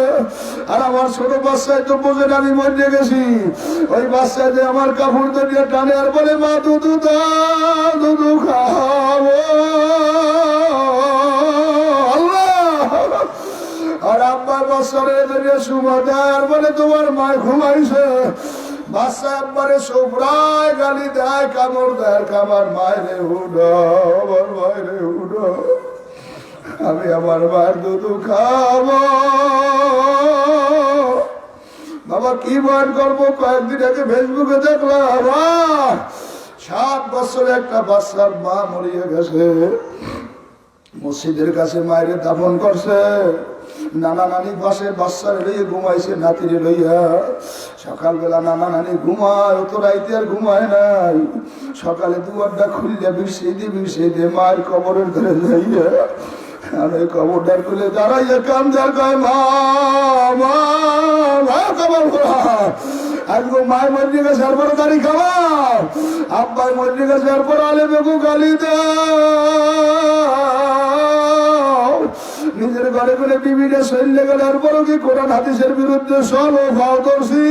আর আমার ছোট বাচ্চায় তো বোঝেন আমি মরে গেছি, ওই বাচ্চায় যে আমার কাপড় দিয়ে টানে আর বলে মা দুধু দাও দুধু খাবো, আর আব্বার বাচ্চারে ধরিয়ে সুমা দেয় আর বলে তোমার মা ঘুমাইছে, বাচ্চা একবারে সোফরায় গালি দেয়, কামড় দেয়, আমার মায়েরে উঠো, আমার মায়েরে উঠো, আমি আমার মায়ের দুধ খাবো। বাবা কি বয়ান করবো, কয়েকদিন আগে ফেসবুকে দেখলাম 7 বছরে একটা বাচ্চার মা মরিয়ে গেছে, মসজিদের কাছে মায়ের দাফন করছে, নানা নানি পাশে বাচ্চার লইয়ে ঘুমাইছে, নাতিরে লইয়া, সকালবেলা নানা নানি ঘুমায়, অত রাইতে আর ঘুমায় নাই, সকালে দুয়ারটা খুললে বিষিয়ে দিয়ে মায়ের কবরের ধরে যাইয়া, আর ওই কবরটার খুলে দাঁড়াইয়া কান্দার কয় মা মা মা কবর করা, আজকে মায় মরে গেছে আর পরে দাড়ি খাওয়াও, আব্বাই মরে গেছে আর পরে আলে বেগু গালি দাও, নিজের ঘরে করে বিবিটা শরীরে গেলে আর বড় কি কোরআন হাদিসের বিরুদ্ধে চলো ভাও করছি,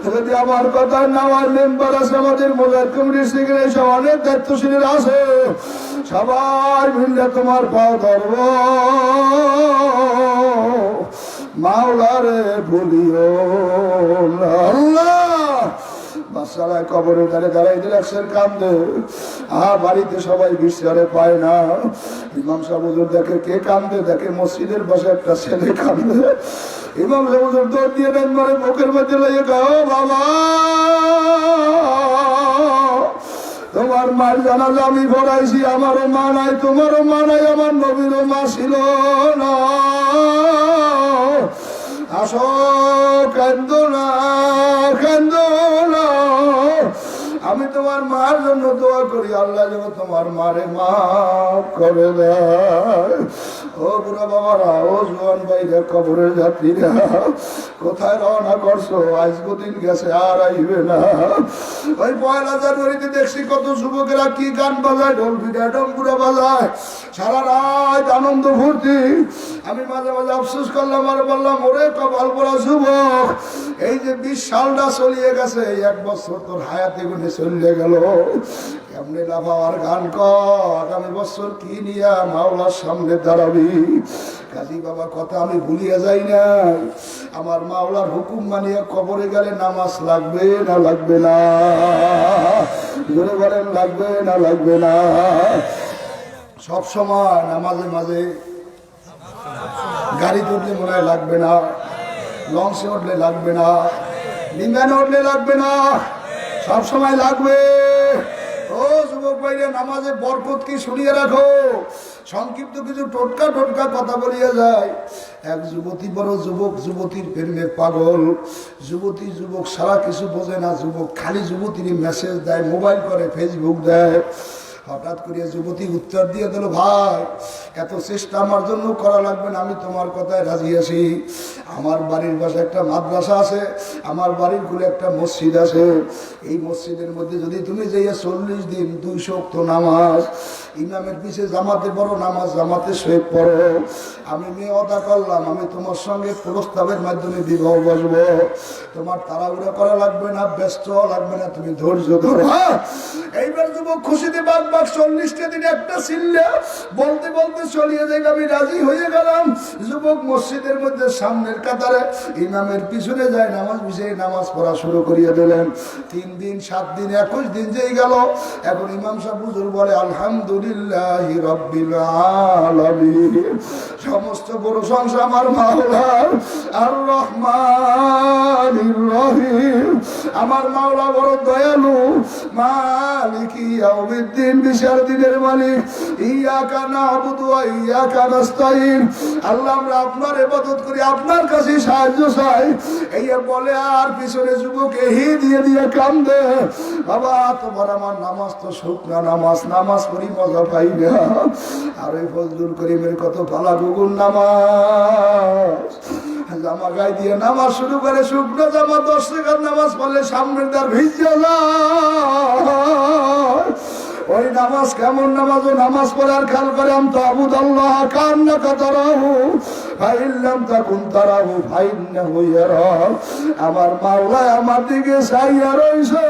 যদি আমার কথা নেওয়ার মেম্বার আছে, আমাদের মোজাহিদ কমিটির সেক্রেটারি সব অনেক দায়িত্বশীল আছে, সবাই মিললে তোমার পাও ধরব, মাওলারে বলিও আল্লাহ। বাচ্চারা কবরে দাঁড়াই দিলে একশের কান্দে, বাড়িতে সবাই বিশ্বাসে পায় না, ইমাম সাহেব হুজুর দেখে কে কান্দে, দেখে মসজিদের পাশে একটা ছেলে কান্দে, ইমাম সাহেব হুজুর দৌড় দিয়ে দেন, মানে বুকের মধ্যে লাগিয়ে গাও বাবা তোমার মার জানাজা আমি পড়াইছি, আমারও মা নাই তোমারও মা নাই, আমার নবীরও মা ছিল না, আসো কান্দো না কান্দো না, আমি তোমার মার জন্য দোয়া করি, আল্লাহ যেন তোমার মারে মাফ করে দেয়। ও বুড়া বাবারা, ও জোয়ান ভাইরা, কবরের যাত্রীরা, কোথায় রওনা করছো, আজ কদিন গেছে আর আইবে না। ওই 1 জানুয়ারিতে দেখছি কত যুবকেরা কি গান বাজায়, ঢোল পিঠা ডম্বুরা বাজায়, সারা রাত আনন্দ ফুর্তি। আমি মাঝে মাঝে আফসোস করলাম আর বললাম, ওরে কপাল পড়া যুবক, এই যে 20 সালটা চলিয়ে গেছে, এই 1 বছর তোর হায়াতে গুনে চলে গেল, কেমনে লাফাওয়ার গান কর, আগামী বছর কি নিয়ে মাওলার সামনে দাঁড়াবি। কাজী বাবা কথা আমি ভুলিয়ে যাই না, আমার মাওলার হুকুম মানিয়ে কবরে গেলে নামাজ লাগবে না লাগবে না, ধরে বলেন লাগবে না লাগবে না। সব সময় না, মাঝে মাঝে গাড়িতে উঠলে মনে হয় লাগবে না, লঞ্চে উঠলে লাগবে না, বিমানে উঠলে লাগবে না, সব সময় লাগবে। ও যুবক ভাইরা, নামাজে বরকত কি শুনিয়ে রাখো। সংক্ষিপ্ত কিছু টোটকা টোটকা কথা বলিয়া যায়। এক যুবতী বড় যুবক যুবতীর প্রেমে পাগল, যুবতী যুবক সারা কিছু বোঝে না, যুবক খালি যুবতীর মেসেজ দেয়, মোবাইল করে, ফেসবুক দেয়। হঠাৎ করে যুবতী উত্তর দিয়ে দিল, ভাই এত চেষ্টা আমার জন্য করা লাগবে না, আমি তোমার কথায় রাজি আছি। আমার বাড়ির পাশে একটা মাদ্রাসা আছে, আমার বাড়ির কুলে একটা মসজিদ আছে, এই মসজিদের মধ্যে যদি তুমি যাইয়া 40 দিন 200 ওয়াক্ত নামাজ ইমামের পিছে জামাতে পড়ো, নামাজ জামাতে সহিত পড়ো, আমি মেয়ে অদা করলাম, আমি তোমার সঙ্গে প্রস্তাবের মাধ্যমে বিবাহ বসবো। তোমার তাড়াহুড়া করা লাগবে না, ব্যস্ত লাগবে না, তুমি ধৈর্য ধরো। এইবার যুবক খুশিতে বাগ বাগ 40টা দিন একটা ছিল্লে বলতে বলতে চলিয়ে যাই, আমি রাজি হয়ে গেলাম। যুবক মসজিদের মধ্যে সামনের কাতারে ইমামের পিছনে যায়, নামাজ বিষয়ে নামাজ পড়া শুরু করিয়ে দিলেন। 3 দিন 7 দিন 21 দিন যেই গেল, এখন ইমাম সাহেব হুজুর বলে আলহামদুলিল্লাহি রাব্বিল আলামিন, সমস্ত প্রশংসা আমার মাওলার, আর রহমানির রহিম, আমার মাওলা বড় দয়ালু, মালিকি ইয়াউমিদ্দিন, বিচার দিনের মালিক, ইয়াকা না'বুদু ওয়া ইয়াকা নাস্তাইন। আল্লাহ আমরা আপনার ইবাদত করি, আপনার কাছে সাহায্য চাই। এই বলে আর পিছনে যুবক এহি দিয়ে দিয়ে কান্দে, বাবা তোমার আমার নামাজ তো শুকনা নামাজ, নামাজ পড়ি মজা পাই না। আর ওই ফজলুল করিমের কত পালা গুগুন নামাজ, জামা গায়ে দিয়ে নামাজ শুরু করে, শুকনো জামা 10 টাকার নামাজ পড়লে সামনের দ্বার ভিজে যায়। ওই নামাজ কেমন নামাজ, ও নামাজ পড়ার খেয়াল করে আমি তো আবুদাল্লাহ কান্নাকা তারাহু ফাইল্লাম তাকুন তারাহু ফাইন্নাহু ইয়ারাক। আমার মাওলা আমার দিকে চাইয়া রইছে,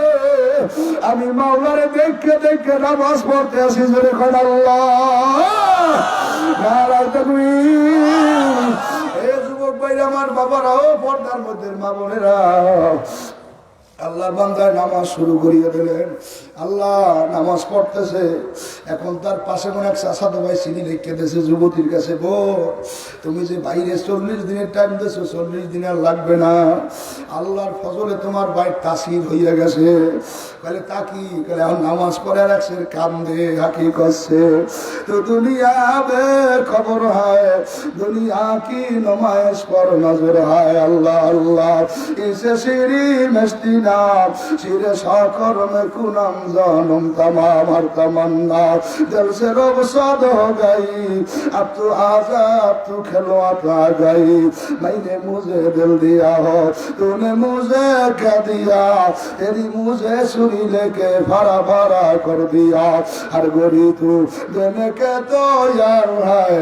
আমি মাওলারে দেখে দেখে নামাজ পড়তে আসি। জোরে কোন আল্লাহ নারায়ে তাকবীর। এ যুবক ভাইরা আমার বাবারাও, পর্দার মধ্যে মা বোনেরা, আল্লাহর বান্দায় নামাজ শুরু করিয়ে দিলেন। আল্লাহ নামাজ পড়তেছে, এখন তার পাশে মনে এক চাচাতো ভাই চিনি রেখে দিয়েছে যুবতীর কাছে, তুমি যে বাইরে 40 দিনের টাইম দিয়েছো, 40 দিন আর লাগবে না, আল্লাহর ফজলে তোমার বাইর তাসির হইয়া গেছে। বলে তা কি? এখন নামাজ পড়ে রাখছে, কান্দে হাকি করছে। তো দুনিয়া বে খবর হয়, দুনিয়া কি নমায়েশ পর নজর হয়। আল্লাহ আল্লাহ ইসে শিরি মস্তি नाम सिरे साकर में कुनम जानम तमाम हर तमन्ना दिल से रुखसत हो गई। अब तू आजा, अब तू खिलौत आ गई। मैंने मुझे दिल दिया हो, तूने मुझे क्या दिया? तेरी मुझे सुरी लेके भरा भरा कर दिया। हर गोरी तू देने के तो यार है,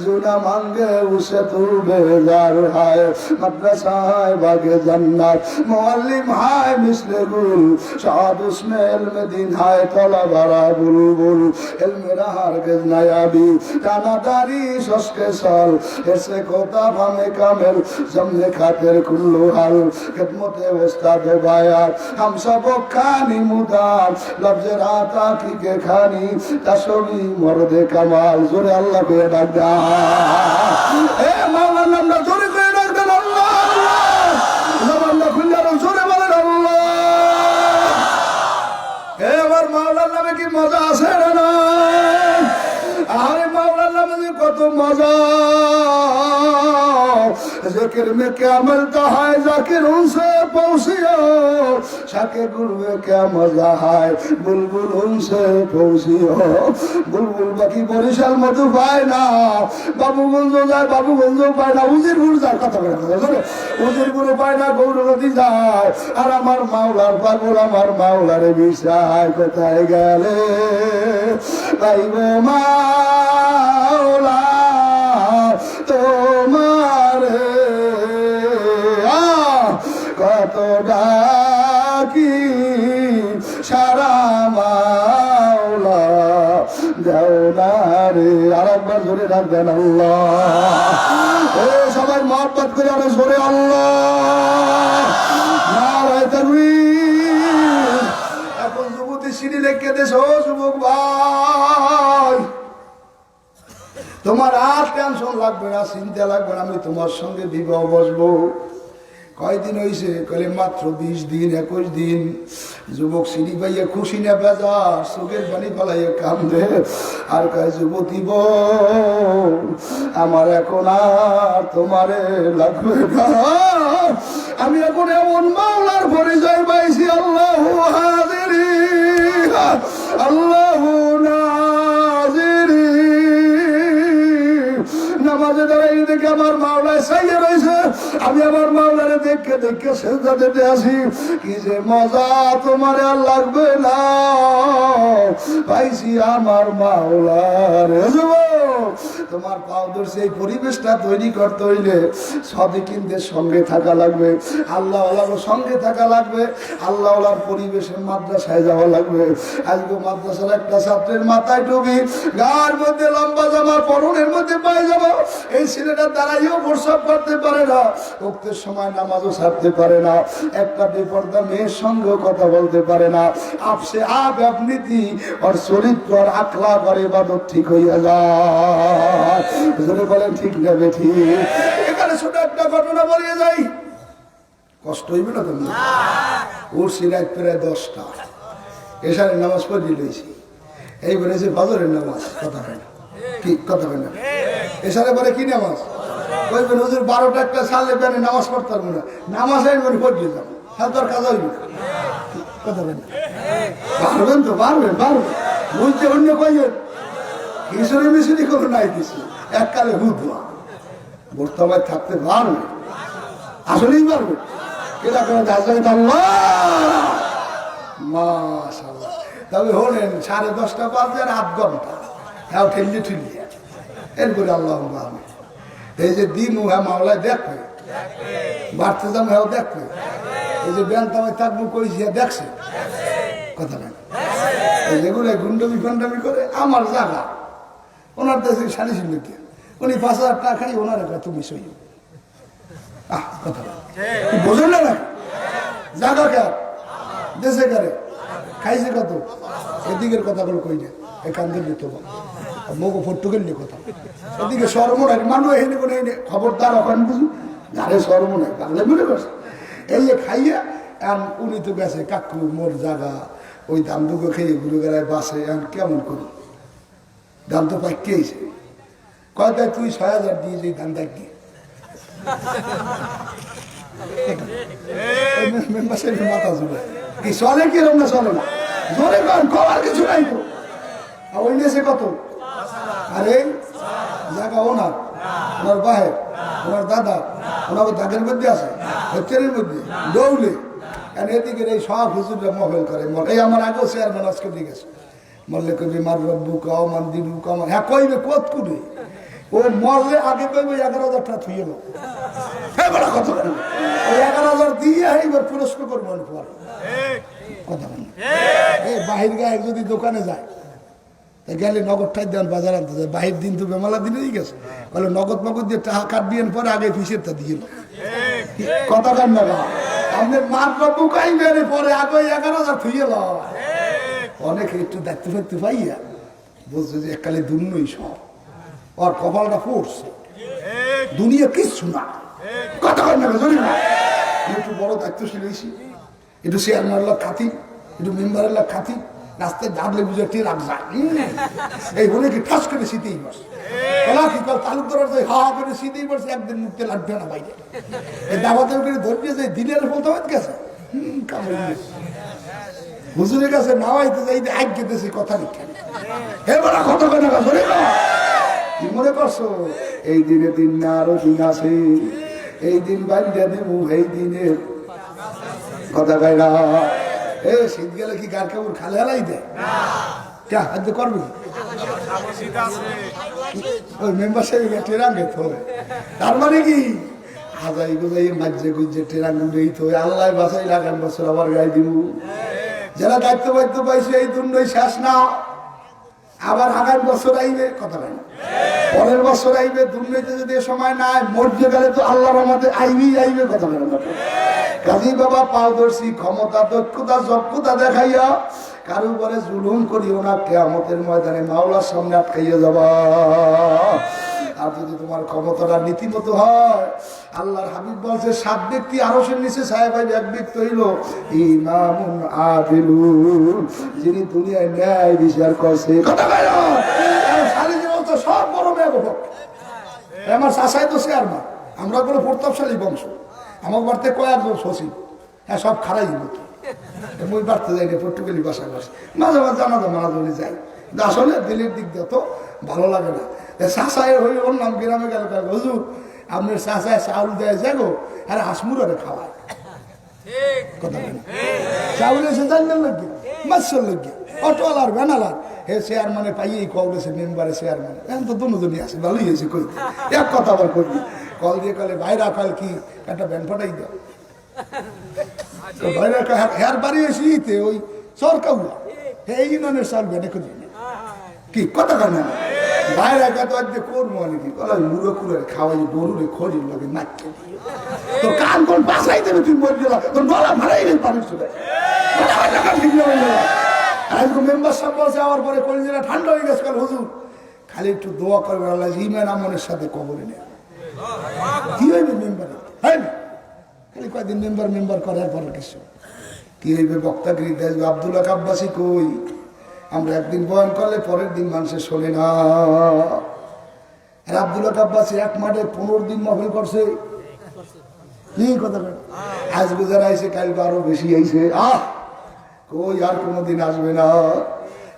जुना मांगे उसे तू बेजार है। मदरसा है बागे जन्नत, मुअल्लिम है मिसले गुल, शाद उसमें इल्म दिन है तला भरा बुलबुल। इल्म हरगिज़ नयाबी तानादारी शस्के साल, ऐसे कोता भामे कामिल जमने खातिर कुल्लू हाल। खिदमते उस्ताद बायात हम सब खानी मुदाम, लफ्ज़ राता की के खानी तशवी मर्दे कमाल। जोरे अल्लाह पे डाक दा, ए मौलाना अल्लाह जोरे पे डाक दा, अल्लाह अल्लाह खुल्ला जोरे बोलेन अल्लाह। ए আমার মাওলার নামে কি মজা আছে না? আরে মাওলার নামে কত মজা। जिक्र में क्या मिलता है जाकिर उनसे पहुंचियो, शाके गुल में क्या मजा है बुलबुल उनसे पहुंचियो। बुलबुल बाकी बरिशाल मधु पाए ना, बाबूगंज যায় বাবুগঞ্জ পায় না, উজিরপুর যায়, কথা বলে উজিরপুর পায় না, গৌরবতী যায়। আর আমার মাওলার পাগল আমার মাওলারে বিষয় কোথায় গেলে পাইব মাওলা তোমার কত ডাকি সারা মাওলা দেওনা রে। আর একবার ধরে রাখবেন আল্লাহ। ও সবাই মহব্বত করে আরো জোরে আল্লাহ নারায়ে তাকবীর। এখন যুবতী সিঁড়ি রেখে দেশ। ও যুবক ভাই, তোমার আর টেনশন লাগবে না, চিন্তা লাগবে না, আমি তোমার সঙ্গে বিবাহ বসবো। কয়দিন হয়েছে? কলে মাত্র 20 দিন 21 দিন। যুবক সিঁড়ি পাইয়া খুশি না বেজার, চোখের পানি পালাইয়া কান্দে। আর কয় যুবতী বউ, আমার এখন আর তোমারে লাগবে না, আমি এখন এমন মাওলার পরিচয় পাইছি। আল্লাহু হাজিরি আল্লাহু না নামাজে দাঁড়াই দেখে আমার মাওলায় সাইয়ে রয়েছে, আমি আমার মাওলারে দেখে দেখে সেজদা দিতে আসি। কি যে মজা, তোমার আর লাগবে না, পাইছি আমার মাওলারে। তোমার পাও ধরছে, এই পরিবেশটা তৈরি করতে হইলে সাদিকিনদের সঙ্গে থাকা লাগবে, আল্লাহ ওয়ালার সঙ্গে থাকা লাগবে, আল্লাহ ওয়ালার পরিবেশে মাদ্রাসায় যাওয়া লাগবে। আজকে মাদ্রাসার একটা ছাত্রের মাথায় টুপি, গার মধ্যে লম্বা জামা, পরনের মধ্যে পায়জামা, এই ছেলেটা দাঁড়াইও প্রস্রাব করতে পারে না, উক্তের সময় নামাজও ছাড়তে পারে না, একটা বেপরদা মেয়ের সঙ্গেও কথা বলতে পারে না। আপসে আপনীতি আর চরিত্র আর আকলা করে ইবাদত ঠিক হইয়া যায়। যদি বলেন ঠিক না বেঠি? এখানে ছোট একটা ঘটনা বলিয়ে যাই, কষ্ট হইবে না তুমি? উঠছি রাত প্রায় 10টা, এশারের নামাজ পড়ে লইছি, এইবারে যে ফজরের নামাজ, কথা হয় না কি? কথা হয় না? এশারে পরে কি নামাজ কইবেন? হুজুর 12টা একটা সালে বেনে নামাজ পড়তে পারবো না, নামাজ আইবেন পড়ে যাবো, হ্যাঁ তোর কাজ হইবে না। কথা হয় না? পারবেন তো? পারবেন, পারবেন, বুঝতে অন্য কইবেন কিশোরী মিশরি কোনো নাই কিছু, এককালে হুদুয়া বর্তমানে থাকতে পারবে, আসলেই পারবে। কেটা করে মাশাআল্লাহ। তবে হলেন 10:30 বাজে আর 8 ঘন্টা, হ্যাঁ ঠেলিয়ে ঠেলিয়ে এরপরে আল্লাহ এই যে দিন হ্যাঁ মাওলায় দেখবে, বাড়তে যাবো হ্যাঁ দেখবে, এই যে ব্যাংকামে থাকবো কইছি দেখছে, কথা নাই? যেগুলো গুন্ডমি ফন্ডামি করে আমার জায়গা, ওনার দেশে সালিশ লোকে, উনি 5,000 টাকা খাই, ওনার একটা তুমি সই, কথা বোঝেন না? জায়গা কে দেশে কারে খাইছে কত, এদিকের কথাগুলো কই না, এখান থেকে তো মগো পর্তুগাল নিয়ে কথা, এদিকে সর্বনাশ মানুষ এনে কোনো এনে খবরদার ওখানে বুঝু যারে সর্বনাশ বাংলা মনে করছে, এই যে খাইয়া এখন উনি তো গেছে কাকু মোর জায়গা, ওই দাম দুটো খেয়ে গুলো গেলায় বাসে, এখন কেমন করি দাম তো পাইকেছে, কয় তাই তুই 6,000 দিয়ে যে দাম দেখ গিয়ে মাথা জুড়ে কি চলে, কিরম না চলে না, জোরে কর কিছু নাই তো। ওই নিয়েছে কত? আরে জায়গা ওনার, ওনার বাহের, ওনার দাদা, ওনার দাগের মধ্যে আছে, ট্রেনের মধ্যে দৌড়লে, কারণ এদিকে এই সব হুজুররা মহল করে। এই আমার আগেও চেয়ারম্যান আজকে দিয়ে গেছে, মরলে কবি মার রব্বু কাও মান দিবু কামান, হ্যাঁ কইবে কত কুড়ে, ও মরলে আগে কইবে 11,000 টাকা থুয়ে লো, হ্যাঁ বড় কথা, ওই 11,000 দিয়ে এইবার পুরস্কার করবো পরে, কথা বল। এই বাহির গায়ে যদি দোকানে যায় গেলে নগদ ঠাই দেন, বাজার আনতে যায়, বাহির দিন তো বেমালা দিনেই গেছে, বলে নগদ মগদ দিয়ে টাকা কাটবিয়েন পরে আগে ফিসেরটা দিয়ে কথা কান না, আপনি মার রব্বু কাইবেন পরে আগে 11,000 থুয়ে লো। অনেকে একটু দেখতে ফেরতে পাইয়া বলছে যে এককালে দুর্নই সব, ওর কপালটা পড়ছে, দুনিয়া কিচ্ছু না, কথা কর না, জানি না। একটু বড় দায়িত্বশীল হয়েছি, একটু চেয়ারম্যানের লোক খাতি, একটু মেম্বারের লোক খাতি, রাস্তায় দাঁড়লে বুঝে টি রাখা এই বলে কি ঠাস করে শীতেই বসে, কি কল তালুকদার হা করে শীতেই বসে, একদিন মুখতে লাগবে না বাইরে, এই দাবাতের করে ধরবে যে দিনের বলতে হয় গেছে হুজুরের কাছে নাওয়াইতে যাই আজ্ঞে দেশে কথা লিখে, এবার কত কেনা ধরে কি মনে করছো? এই দিনে দিন না আরো দিন আছে, এই দিন বাড়িটা দেবো, এই দিনের কথা গাই না। এ শীত গেলে কি গার কাপড় খালে হালাই দেয়, কে হাতে করবে? ওই মেম্বার সাহেব ট্রেরাঙ্গে তো, তার মানে কি হাজাই গোজাই মাঝে গুজে ট্রেরাঙ্গে তো আল্লাহ বাসাই লাগান বছর আবার গাই দিব। যারা দায়িত্ব বাধ্য পাইছে এই দুর্নই শেষ না, আবার আগামী বছর আইবে, কথা নাই পরের বছর আইবে, দুর্নীতি যদি সময় না মরতে গেলে তো আল্লাহর আমাদের আইবেই আইবে, কথা বলে না। কাজী বাবা পারদর্শী ক্ষমতা দক্ষতা যোগ্যতা দেখাইয়া কারো উপরে জুলুম করিও না, কিয়ামতের ময়দানে মাওলার সামনে আটকাইয়া যাবা। আর যদি তোমার ক্ষমতাটা নীতিমতো হয়, আল্লাহর হাবিব বলছে 7 ব্যক্তি আরশের নিচে ছায়া পাইবে, এক ব্যক্তি হইল ইমামুন আদিলুন, যিনি দুনিয়ায় ন্যায় বিচার করছে, কথা বলো। তো সব বড় মেয়ে আমার চাষাই তো চেয়ারম্যান, আমরা কোনো প্রতাপশালী বংশ, আমার বাড়িতে কয়েকজন সচিব, হ্যাঁ সব খারাই মতো, মই বাড়তে যাই না, পর্তুগালি বাসায় বসে মাঝে মাঝে জানা মাঝে যাই, কিন্তু আসলে দিলের দিক দিয়ে তো ভালো লাগে না। চাষায় হই ওর নাম গ্রামে গেল হুজুর আপনার চাষায় চাউল দেয় যাগো আর হাসমুরারে খাওয়ায় কথা বলেন চাউল এসে জানলেন লোক মাসর লোক অটোওয়ালার ভ্যানালার হে চেয়ারম্যানে পাইয়ে কংগ্রেসের মেম্বারে চেয়ারম্যান এখন তো দুজনই আছে ভালোই হয়েছে কই এক কথা আবার করবি কল দিয়ে কলে ভাইরা কল কি একটা ব্যান ফাটাই দাও ভাইরা হেয়ার বাড়ি এসে ওই সরকাউলা এই ইউনিয়নের চাল ব্যানে করি কি কথা কেন বাইরে তো আজকে করবো নাকি মুড়ো কুড়ে খাওয়াই গরুরে খড়ির লাগে নাচছে তো কান কোন বাসাই দেবে তুই বলছি তোর গলা ভাড়াই নেই পানির চলে আজকে মেম্বার সাহেব বলছে আমার পরে কলিজা ঠান্ডা হয়ে গেছে হুজুর খালি একটু দোয়া করবে আল্লাহ ইমান আমনের সাথে কবরে নেই কি হইবে মেম্বার খালি কয়েকদিন মেম্বার করার পরে কিছু কি হইবে বক্তাগিরি দেখবে আব্দুল্লাহ আব্বাসী কই আমরা একদিন বয়ান করলে পরের দিন মানুষের শোনে না আর আব্দুল্লাহ আব্বাসী এক মাঠে 15 দিন মহফিল করছে কি কথা আজ গুজার আইসে কালকে আরো বেশি আইসে কই আর কোনোদিন আসবে না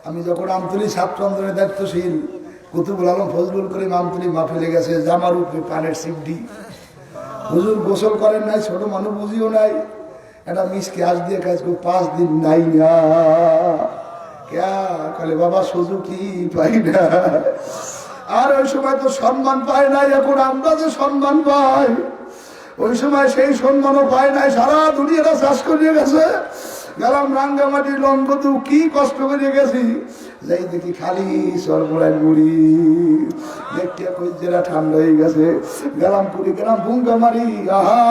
আমি যখন আমতলী ছাত্র আন্দোলনের দায়িত্বশীল কুতুবুল আলম ফজলুল করিম আমতলী মাহফিলে গেছে জামার উপরে পানের সিপডি হুজুর গোসল করেন নাই ছোট মানুষ বুঝিও নাই একটা মিসকে আজ দিয়ে কাজ 5 দিন নাই না কালে বাবা সুযোগই পাই না আর ওই সময় তো সম্মান পায় নাই এখন আমরা যে সম্মান পাই ওই সময় সেই সম্মানও পায় নাই সারা দুনিয়াটা চাষ করিয়ে গেছে গেলাম রাঙ্গামাটি লঙ্গতু কি কষ্ট করে গেছি যাই দেখি খালি সরবরাহ মুড়ি দেখতে কইজেরা ঠান্ডা হয়ে গেছে গেলাম পুরী গেলাম বুঙ্গা মারি আহা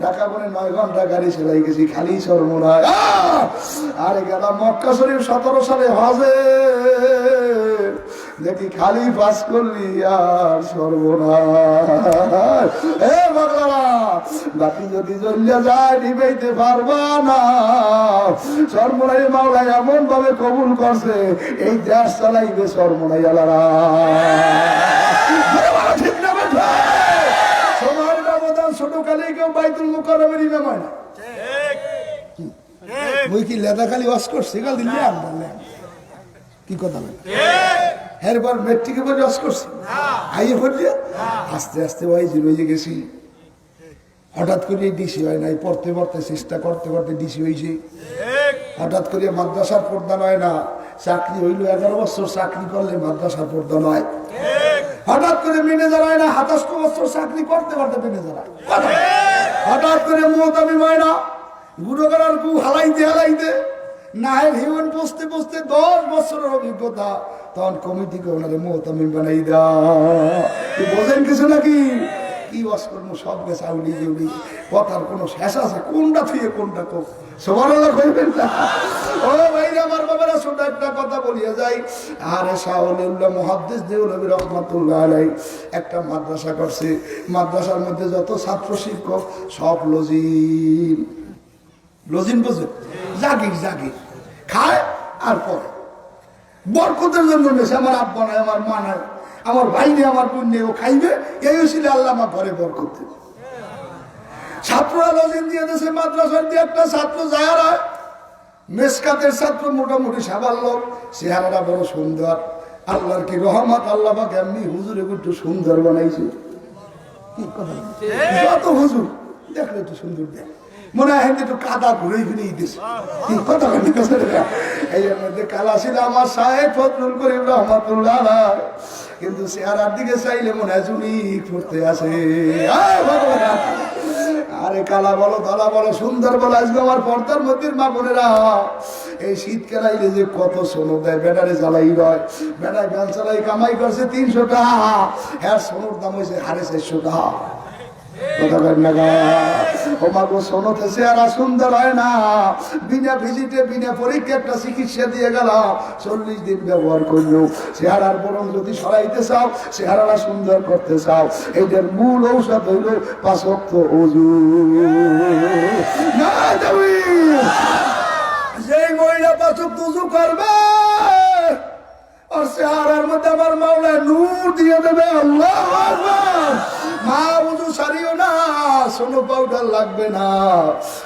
ঢাকা বনে 9 ঘন্টা গাড়ি চালাই গেছি খালি সরবরাহ আরে গেলাম মক্কা শরীফ 17 সালে হজে দেখি খালি পাস করলি আর সর্বনাশ এ বাংলা বাকি যদি জ্বলিয়া যায় নিবেইতে পারবা না সর্বনাই মাওলা এমন ভাবে কবুল করছে এই দেশ চালাইবে সর্বনাই আলারা ঠিক না বেঠা সময়ের ব্যবধান ছোট কালে কেউ বাইতুল মুকাররমের ইমাম হয় না ঠিক মুই কি লেদা খালি ওয়াশ করছি কাল দিন কি কথা বলে এরপর মেট্রিকে পরে রস করছি আইয়ে পড়ছে আস্তে আস্তে ওই গেছি হঠাৎ করে ডিসি হয় নাই পড়তে পড়তে চেষ্টা করতে করতে ডিসি হয়েছে হঠাৎ করে মাদ্রাসার পর্দা নয় না চাকরি হইল 11 বছর চাকরি করলে মাদ্রাসার পর্দা নয় হঠাৎ করে ম্যানেজার হয় না 27 বছর চাকরি করতে করতে ম্যানেজার হয় হঠাৎ করে মোহতামি হয় না বুড়ো করার কু হালাইতে নাহের হিউন পৌঁছতে 10 বছরের অভিজ্ঞতা তখন কমিটিকে ওনারে মোহতামি বানাই দেয় বোঝেন কিছু নাকি কি অস্কর্ম সব গেছে আউলি জেউলি কথার কোনো শেষ আছে কোনটা থুয়ে কোনটা কো সবার কইবেন না ও ভাইরা আমার বাবারা ছোট একটা কথা বলিয়া যাই আরে শাওলিউল্লাহ মুহাদ্দিস দেওলভী রহমাতুল্লাহ আলাইহি একটা মাদ্রাসা করছে মাদ্রাসার মধ্যে যত ছাত্র শিক্ষক সব লজিন বুঝে জাগির খায় আর পরে বরকতের জন্য নেছে আমার আব্বা নাই আমার মা নাই আমার ভাই নেই আমার বোন নেই ও খাইবে এই ছিল আল্লাহ আমার ঘরে বরকত দেবে ছাত্ররা লজিন দিয়ে দেশে মাদ্রাসার দিয়ে একটা ছাত্র যারা মেসকাতের ছাত্র মোটামুটি সাবাল লোক চেহারাটা বড় সুন্দর আল্লাহর কি রহমত আল্লাহ বা কেমনি হুজুর একটু সুন্দর বানাইছে কি কথা যত হুজুর দেখলে একটু সুন্দর দেখ মনে হয় একটু কাদা ঘুরে ফিরে দিছে কি কথা এই মধ্যে কালা ছিল আমার সাহেব ফজলুল করিম রহমাতুল্লাহ কিন্তু চেহারার দিকে চাইলে মনে হয় চুনি পড়তে আসে আরে কালা বলো ধলা বলো সুন্দর বলো আজকে আমার পর্দার মধ্যে মা বোনেরা এই শীতকাল আইলে যে কত সোনো দেয় ব্যাটারে জ্বালাই রয় বেটায় ভ্যান চালাই কামাই করছে 300 টাকা হ্যাঁ সোনোর দাম হয়েছে 450 টাকা কথা বলেন না ও মা গো সোনোতে চেহারা সুন্দর হয় না বিনা ভিজিটে বিনা পরীক্ষা একটা চিকিৎসা দিয়ে গেল 40 দিন ব্যবহার করলো চেহারার বরং যদি সরাইতে চাও চেহারাটা সুন্দর করতে চাও এইটার মূল ঔষধ হইল 5 ওয়াক্ত ওযু না দেবী যেই মহিলা 5 ওয়াক্ত ওযু করবে আর চেহারার মধ্যে আমার মাওলা নূর দিয়ে দেবে আল্লাহু আকবার মা বুঝু সারিও না সোনো পাউডার লাগবে না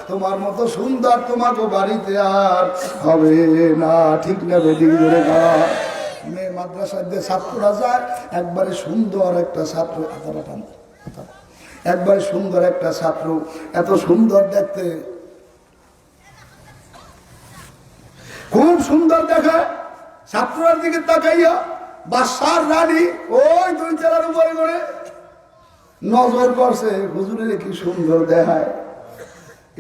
তোমার মতো সুন্দর তোমাকে বাড়িতে আর হবে না ঠিক না বেদিক ধরে না মাদ্রাসায় যে ছাত্ররা যায়, একবারে সুন্দর একটা ছাত্র, একবারে সুন্দর একটা ছাত্র, এত সুন্দর দেখতে, খুব সুন্দর দেখে। ছাত্রর দিকে তাকাইয়া বাদশার রানী ওই দুই চালার উপরে করে নজর করছে, হুজুরের কি সুন্দর দেখায়,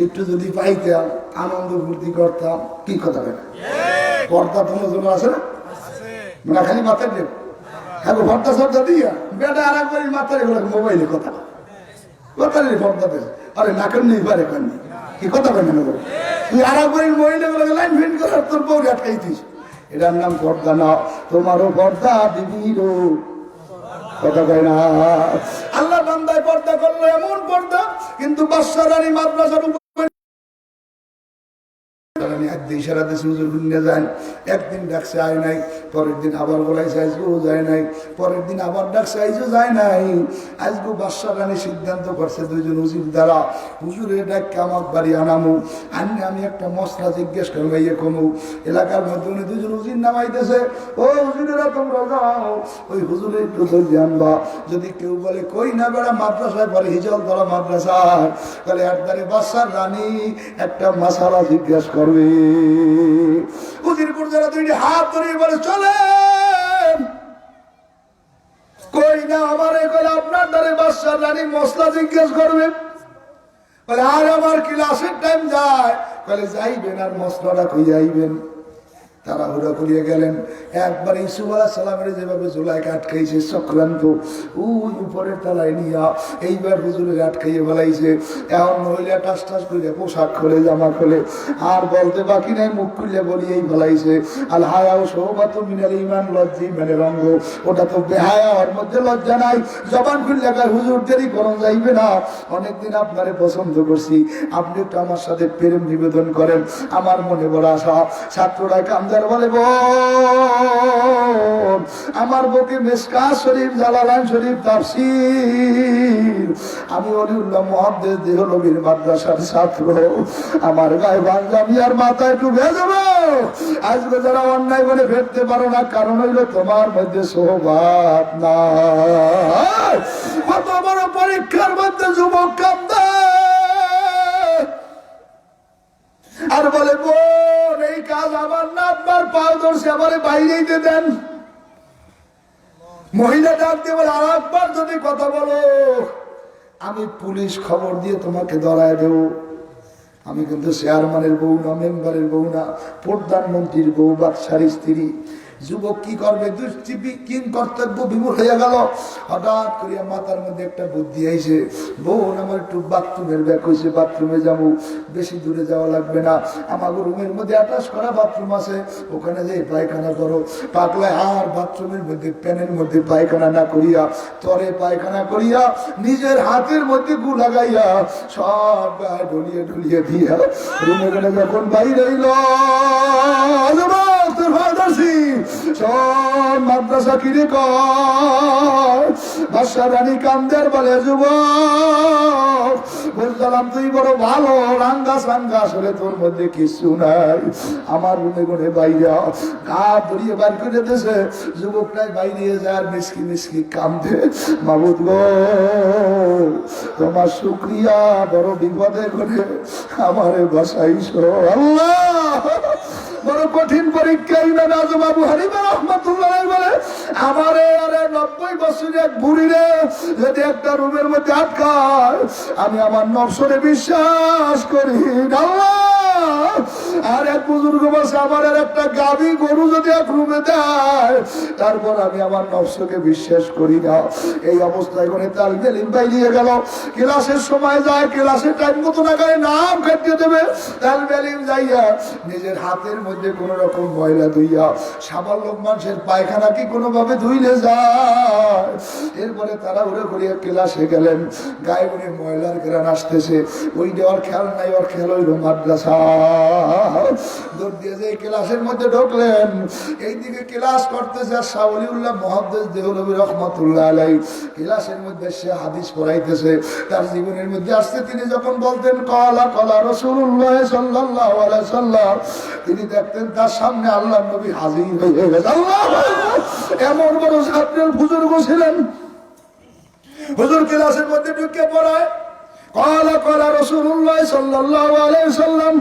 একটু যদি পাইতাম আনন্দ ফুর্তি করতাম। কি কথা বলে পর্দা তো নজর আছে না, না খালি মাথায় দেব হ্যাঁ ভর্তা সর্দা দিয়া বেটা আর একবার মাথায় মোবাইলে কথা কথা নেই ভর্তা দেবে, আরে নাকের নেই পারে কান্নি কি কথা বলে না করে তুই আর একবার মহিলাগুলো লাইন ফিন করার তোর বউ আটকাইতিস, এটার নাম পর্দা না, তোমারও পর্দা দিদিরও কথা কয় না। আল্লাহ বান্দায় পর্দা করলো এমন পর্দা, কিন্তু বাদশা রানী মাদ্রাসার একদিন ডাকছে আয় নাই, পরের দিন আবার বলাইছে আজকেও যায় নাই, পরের দিন আবার ডাকছে আইজও যায় নাই। আজকে বাদশা রানী সিদ্ধান্ত করছে দুইজন উজির দ্বারা, হুজুরের ডাককে আমার বাড়ি আনামু, আনলে আমি একটা মশলা জিজ্ঞেস করবো ইয়ে কমু। এলাকার মধ্যে উনি দুজন উজির নামাইতেছে, ও হুজুরেরা তোমরা যাও ওই হুজুরের একটু ধৈর্য আনবা, যদি কেউ বলে কই না বেড়া মাদ্রাসায় পরে হিজল ধরা মাদ্রাসায়, তাহলে একবারে বাদশার রানী একটা মশালা জিজ্ঞেস করবে। উজিরপুর যারা দুইটি হাত ধরে বলে চলে কই না আমারে কলে আপনার দ্বারে বাদশার রানী মশলা জিজ্ঞেস করবে, বলে আর আমার ক্লাসের টাইম যায়, বলে যাইবেন আর মশলাটা কই যাইবেন। তারা হুড়া করিয়া গেলেন, একবার ইউসুফ আলাইহিস সালামের যেভাবে জুলাইকে আটকাইছে চক্রান্ত, ওই উপরের তলায় নিয়া এইবার হুজুরের আটকাইয়ে ফেলাইছে। এখন মহিলা টাস টাস করে পোশাক খোলে, জামা খোলে, আর বলতে বাকি নাই, মুখ খুললে বলিয়েই ফেলাইছে। আল হায়াও সৌবাতু মিনাল ঈমান, লজ্জা ইমানের অঙ্গ, ওটা তো বেহায়া, ওর মধ্যে লজ্জা নাই। জবান খুললে কয় হুজুর দেরি করন যাইবে না, অনেকদিন আপনারে পছন্দ করছি, আপনি একটু আমার সাথে প্রেম নিবেদন করেন, আমার মনে বড় আশা। ছাত্ররা কামদার বলে আমার বুকে মিশকাত শরীফ, জালালাইন শরীফ, তাফসীর, আমি ওলিউল্লাহ মুহাদ্দিস দেহলবীর মাদ্রাসার ছাত্র, আমার গায়ে পাঞ্জাবি আর মাথায় ডুবে যাব। আজকে যারা অন্যায় বলে ফেরতে পারো না, কারণ হইল তোমার মধ্যে সোহবাত নাই। কত বড় পরীক্ষার মধ্যে যুবক কান্দে আর বলে বোন এই কাজ আমার না, আপনার পাও ধরছে, আমার বাইরেই দেন। মহিলা ডাক দিয়ে বলে আর একবার যদি কথা বলো আমি পুলিশ খবর দিয়ে তোমাকে ধরায় দেব। আমি কিন্তু চেয়ারম্যানের বউ না, মেম্বারের বউ না, প্রধানমন্ত্রীর বউ, বাদশার স্ত্রী। যুবক কি করবে, দুষ্টিহীন কর্তব্য বিমূল হয়ে গেল। হঠাৎ করিয়া মাথার মধ্যে একটা বুদ্ধি আইছে, বোন আমার একটু বাথরুমের ব্যাগ হয়েছে, বাথরুমে যাবো, বেশি দূরে যাওয়া লাগবে না, আমার রুমের মধ্যে অ্যাটাচ করা বাথরুম আছে, ওখানে যেয়ে পায়খানা করো। পাকলায় আর বাথরুমের মধ্যে প্যানের মধ্যে পায়খানা না করিয়া তরে পায়খানা করিয়া নিজের হাতের মধ্যে গু লাগাইয়া সব গায়ে ঢুলিয়ে ঢুলিয়ে দিয়া রুমে গেলে যখন বাইরে এল সব মাদ্রাসা কিনে বাদশা রানী কামদের বলে যুবক বুঝলাম তুই বড় ভালো, রাঙ্গা সাঙ্গা আসলে তোর মধ্যে কিছু নাই। আমার রুমে করে বাইরে গা ধরিয়ে বার করে দিয়েছে। যুবকটাই বাইরে যায় মিসকি মিসকি কামদে, মাবুদ গো তোমার শুক্রিয়া, বড় বিপদে করে আমারে বসাইছো আল্লাহ। বড় কঠিন পরীক্ষা। ইমাম আজম আবু হানিফা রাহমাতুল্লাহ বলে আমারে আরে 90 বছরের এক বুড়ি রে যদি একটা রুমের মধ্যে আটকায়, আমি আমার নফসরে বিশ্বাস করি আল্লাহ। আর এক বুজুর্গ বসে আমার একটা গাভী গরু যদি এক রুমে দেয়, তারপর আমি আমার নফসকে বিশ্বাস করি না। এই অবস্থায় করে তালিবে লিম্বাই নিয়ে গেল। ক্লাসের সময় যায়, ক্লাসের টাইম মতো না গায়ে নাম কাটিয়ে দেবে। তালিবে লিম যাইয়া নিজের হাতের মধ্যে কোন রকম ময়লা ধুইয়া, সামান্য মানুষের পায়খানা কি কোনোভাবে ধুইলে যায়। এরপরে তারা উড়ে করিয়া ক্লাসে গেলেন। গায়ে মনে ময়লার গ্রান আসতেছে, ওই দেওয়ার খেয়াল নাই, ওর খেয়াল হইল মাদ্রাসা। দৌড় দিয়ে যে ক্লাসের মধ্যে ঢুকলেন, এইদিকে ক্লাস করতেছে আর শাহ ওলিউল্লাহ মুহাদ্দিস দেহলভী রহমাতুল্লাহ আলাইহি ক্লাসের মধ্যে সে হাদিস পড়াইতেছে। তার জীবনের মধ্যে আসছে তিনি যখন বলতেন কলা কলা রাসূলুল্লাহ সাল্লাল্লাহু আলাইহি সাল্লাম, তিনি দেখতেন তার সামনে আল্লাহর নবী হাজির হয়ে গেছে। আল্লাহু আকবার! এমন বড় ছাত্রের বুজুর্গ ছিলেন। হুজুর ক্লাসের মধ্যে ঢুকে পড়ায় কলা কলা রাসূলুল্লাহ সাল্লাল্লাহু আলাইহি সাল্লাম,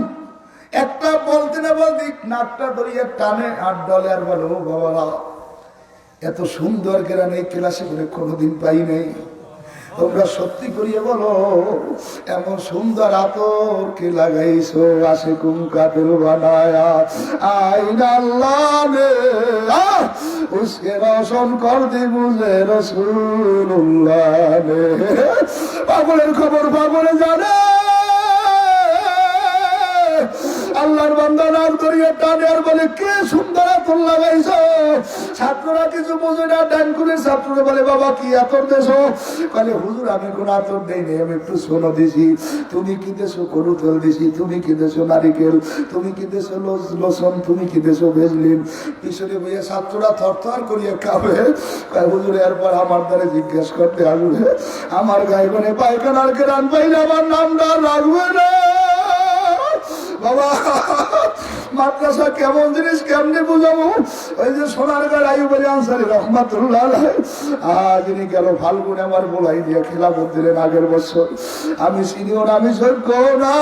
একটা বলতে না বলতে নাকটা ধরিয়ে টানে আর ডলে আর বলো বাবারা এত সুন্দর কেরান এই ক্লাসে করে কোনোদিন পাই নাই, তোমরা সত্যি করিয়ে বলো এমন সুন্দর আতর কে লাগাইছো আসে কুম কাতিল বানায়া আইনা আল্লাহ নে উসকে রোশন কর দি মুঝে রাসূলুল্লাহ নে। পাগলের খবর পাগলে জানে, আল্লাহর বান্দা নাক ধরিয়ে টানে আর বলে কে সুন্দর আতর লাগাইছো। ছাত্ররা কিছু বোঝে না, ডানকুলের ছাত্ররা বলে বাবা কি আতর দেছো? বলে হুজুর আমি কোন আতর দেইনি, আমি একটু সোনা দিছি। তুমি কি দেছো? গরু তেল দিছি। তুমি কি দেছো? নারিকেল। তুমি কি দেছো? লোসন। তুমি কি দেছো? ভেজলিন। পিছনে বইয়া ছাত্ররা থরথর করিয়া খাবে। হুজুর এরপর আমার দ্বারা জিজ্ঞেস করতে আসবে, আমার গায়ে মানে পায়খানার কেরান পাইলে আমার নামটা রাখবে না। বাবা মাদ্রাসা কেমন জিনিস কেমনে বুঝাবো? ওই যে সোনারগাঁর আইয়ুব আলী আনসারী রহমাতুল্লাহ আলাইহি যিনি গেল ফাল্গুনে আমার বলাই দিয়ে খেলাফত দিলেন আগের বছর। আমি চিনিও না, আমি সৈক্য না।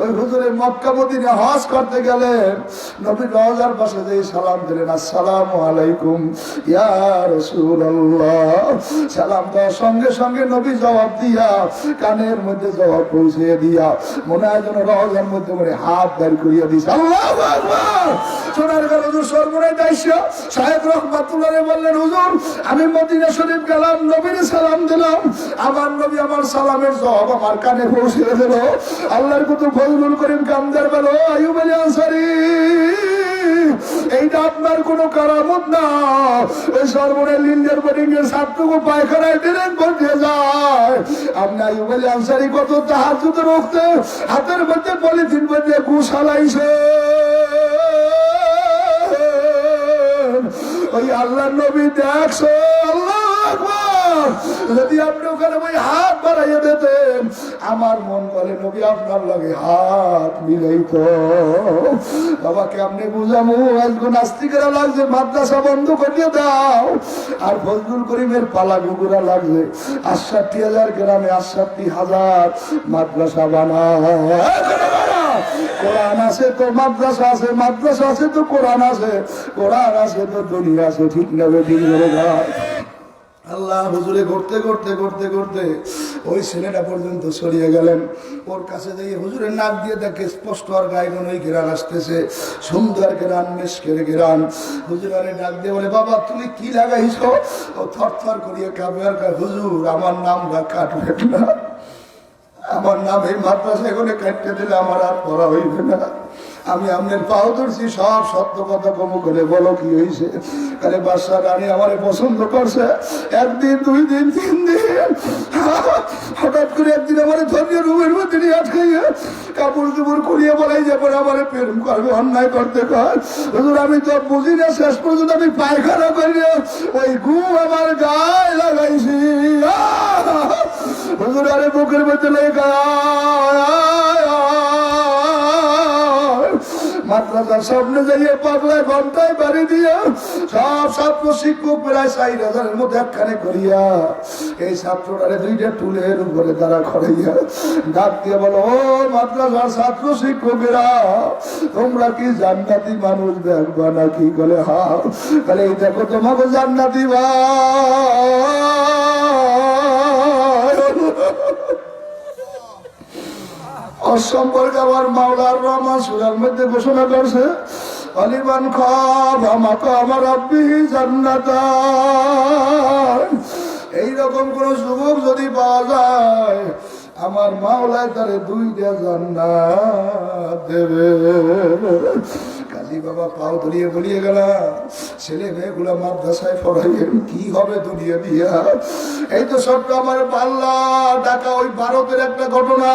ওই হুজুরের মক্কা মদিনা হজ করতে গেলেন, নবীর রওজার পাশে যে সালাম দিলেন আসসালামু আলাইকুম ইয়া রাসূলুল্লাহ। সালাম দেওয়ার সঙ্গে সঙ্গে নবী জবাব দিয়া কানের মধ্যে জবাব পৌঁছে দিয়া মনে হয় যেন রওজার মধ্যে মানে হাত বের করিয়া দিছে। আল্লাহু আকবার! সোনারগাঁর হুজুর সরবরাহ দাইছে সাহেব রহমাতুল্লাহ বললেন হুজুর আমি মদিনা শরীফ গেলাম, নবীর সালাম দিলাম, আমার নবী আমার সালামের জবাব আমার কানে পৌঁছে দিল। আল্লাহর কুতুব ফজলুল করিম কামদার বলো আইয়ুব আলী আনসারী এইটা আপনার কোন কারামত না। ওই সর্বনে লিন্ডের বোর্ডিং এর ছাত্রকে পায়খানায় ডিরেক্ট বসে যায়। আপনি আইয়ুব আলী আনসারী কত তাহাজ্জুদ রখতে হাতের মধ্যে পলিথিন মধ্যে গুছালাইছে। ওই আল্লাহর নবী দেখছো। আল্লাহু আকবার! যদি আপনি ওখানে ওই হাত বাড়াইয়া দিতেন, আমার মন বলে নবী আপনার লাগে হাত মিলাইতো। বাবাকে আপনি বুঝামু আজকে নাস্তিকেরা লাগছে মাদ্রাসা বন্ধ করিয়ে দাও, আর ফজলুল করিমের পালা গুগুরা লাগছে ৬৮,০০০ গ্রামে ৬৮,০০০ মাদ্রাসা বানায়। কোরআন আছে তো মাদ্রাসা আছে, মাদ্রাসা আছে তো কোরআন আছে, কোরআন আছে তো দুনিয়া আছে। ঠিক না বেঠিক? আল্লাহ হুজুরে ঘুরতে ঘুরতে ঘুরতে ঘুরতে ওই ছেলেটা পর্যন্ত সরিয়ে গেলেন। ওর কাছে যাই হুজুরের নাক দিয়ে দেখে স্পষ্ট আর গায়গন ওই ঘেরান আসতেছে, সুন্দর ঘেরান, মেশকের ঘেরান। হুজুর আরে ডাক দিয়ে বলে বাবা তুমি কি লাগাইছ? ও থর থর করিয়ে কাঁপে আর হুজুর আমার নামটা কাটবেন না, আমার নাম এই মাদ্রাসা এখানে কাটতে দিলে আমার আর পড়া হইবে না। আমি আপনার পাও ধরছি, সব সত্য কথা কমু করে বলো কি হয়েছে? কালে বাদশা রানী আমারে পছন্দ করছে। একদিন, 2 দিন, 3 দিন, হঠাৎ করে একদিন আমার ধর্মীয় রুমের মধ্যে নিয়ে আটকাইয়া কাপড় চুপড় খুলিয়ে বলাই যে পরে আমার প্রেম করবে, অন্যায় করতে কয়। হুজুর আমি তো বুঝি না, শেষ পর্যন্ত আমি পায়খানা করি ওই গু আমার গায়ে লাগাইছি। হুজুর আরে বুকের মধ্যে লেগে মাদ্রাসার সামনে যাইয়ে পাগলা ঘন্টায় বাড়ি দিয়া সব ছাত্র শিক্ষক প্রায় ৪,০০০-এর মধ্যে একখানে করিয়া এই ছাত্রটারে 2টা টুলের উপরে দাঁড়া করাইয়া ডাক দিয়ে বলো ও মাদ্রাসার ছাত্র শিক্ষকেরা তোমরা কি জান্নাতি মানুষ দেখবা নাকি? বলে হ্যাঁ। বলে এই দেখো তোমাকে জান্নাতি সম্পর্কে আমার মাওলার রহমান সূরার মধ্যে ঘোষণা করছে আলিমান খাফা মাকামা রাব্বিহি জান্নাতান। এইরকম কোন যুবক যদি পাওয়া যায় আমার মাওলায় তারে 2টা জান্নাত দেবে। কাজী কাজী বাবা পাও ধরিয়ে বলিয়ে গেলাম, ছেলে মেয়েগুলা মাদ্রাসায় পড়াইবেন, কি হবে দুনিয়া দিয়া। এই তো সবটা আমার পাল্লা ঢাকা ওই ভারতের একটা ঘটনা,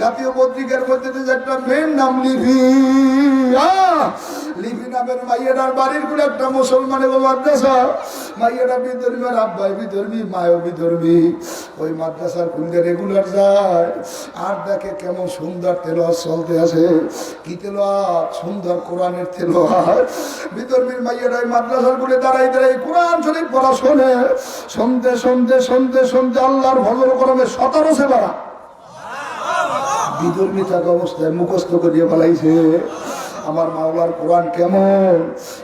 জাতীয় পত্রিকার মধ্যে একটা মেয়ের নাম লিভি, লিভি নামের মাইয়াটার বাড়ির করে একটা মুসলমানের মাদ্রাসা, মাইয়াটা বিধর্মী, আব্বাই বিধর্মী, মায়ও বিধর্মী। ওই মাদ্রাসার খুলতে রেগুলার যায় আর দেখে কেমন সুন্দর তেলাওয়াত চলতে আছে, কি তেলাওয়াত, সুন্দর কোরআনের তেলাওয়াত। বিধর্মীর মাইয়াটা ওই মাদ্রাসার খুলে দাঁড়াই দাঁড়াই কোরআন শরীফ পড়া শোনে, শুনতে শুনতে শুনতে শুনতে আল্লাহর ভজন করবে 17 সেবারা বিধর্মী থাকা অবস্থায় মুখস্থ করিয়ে ফেলাইছে। আমার মাওলার কোরআন কেমন।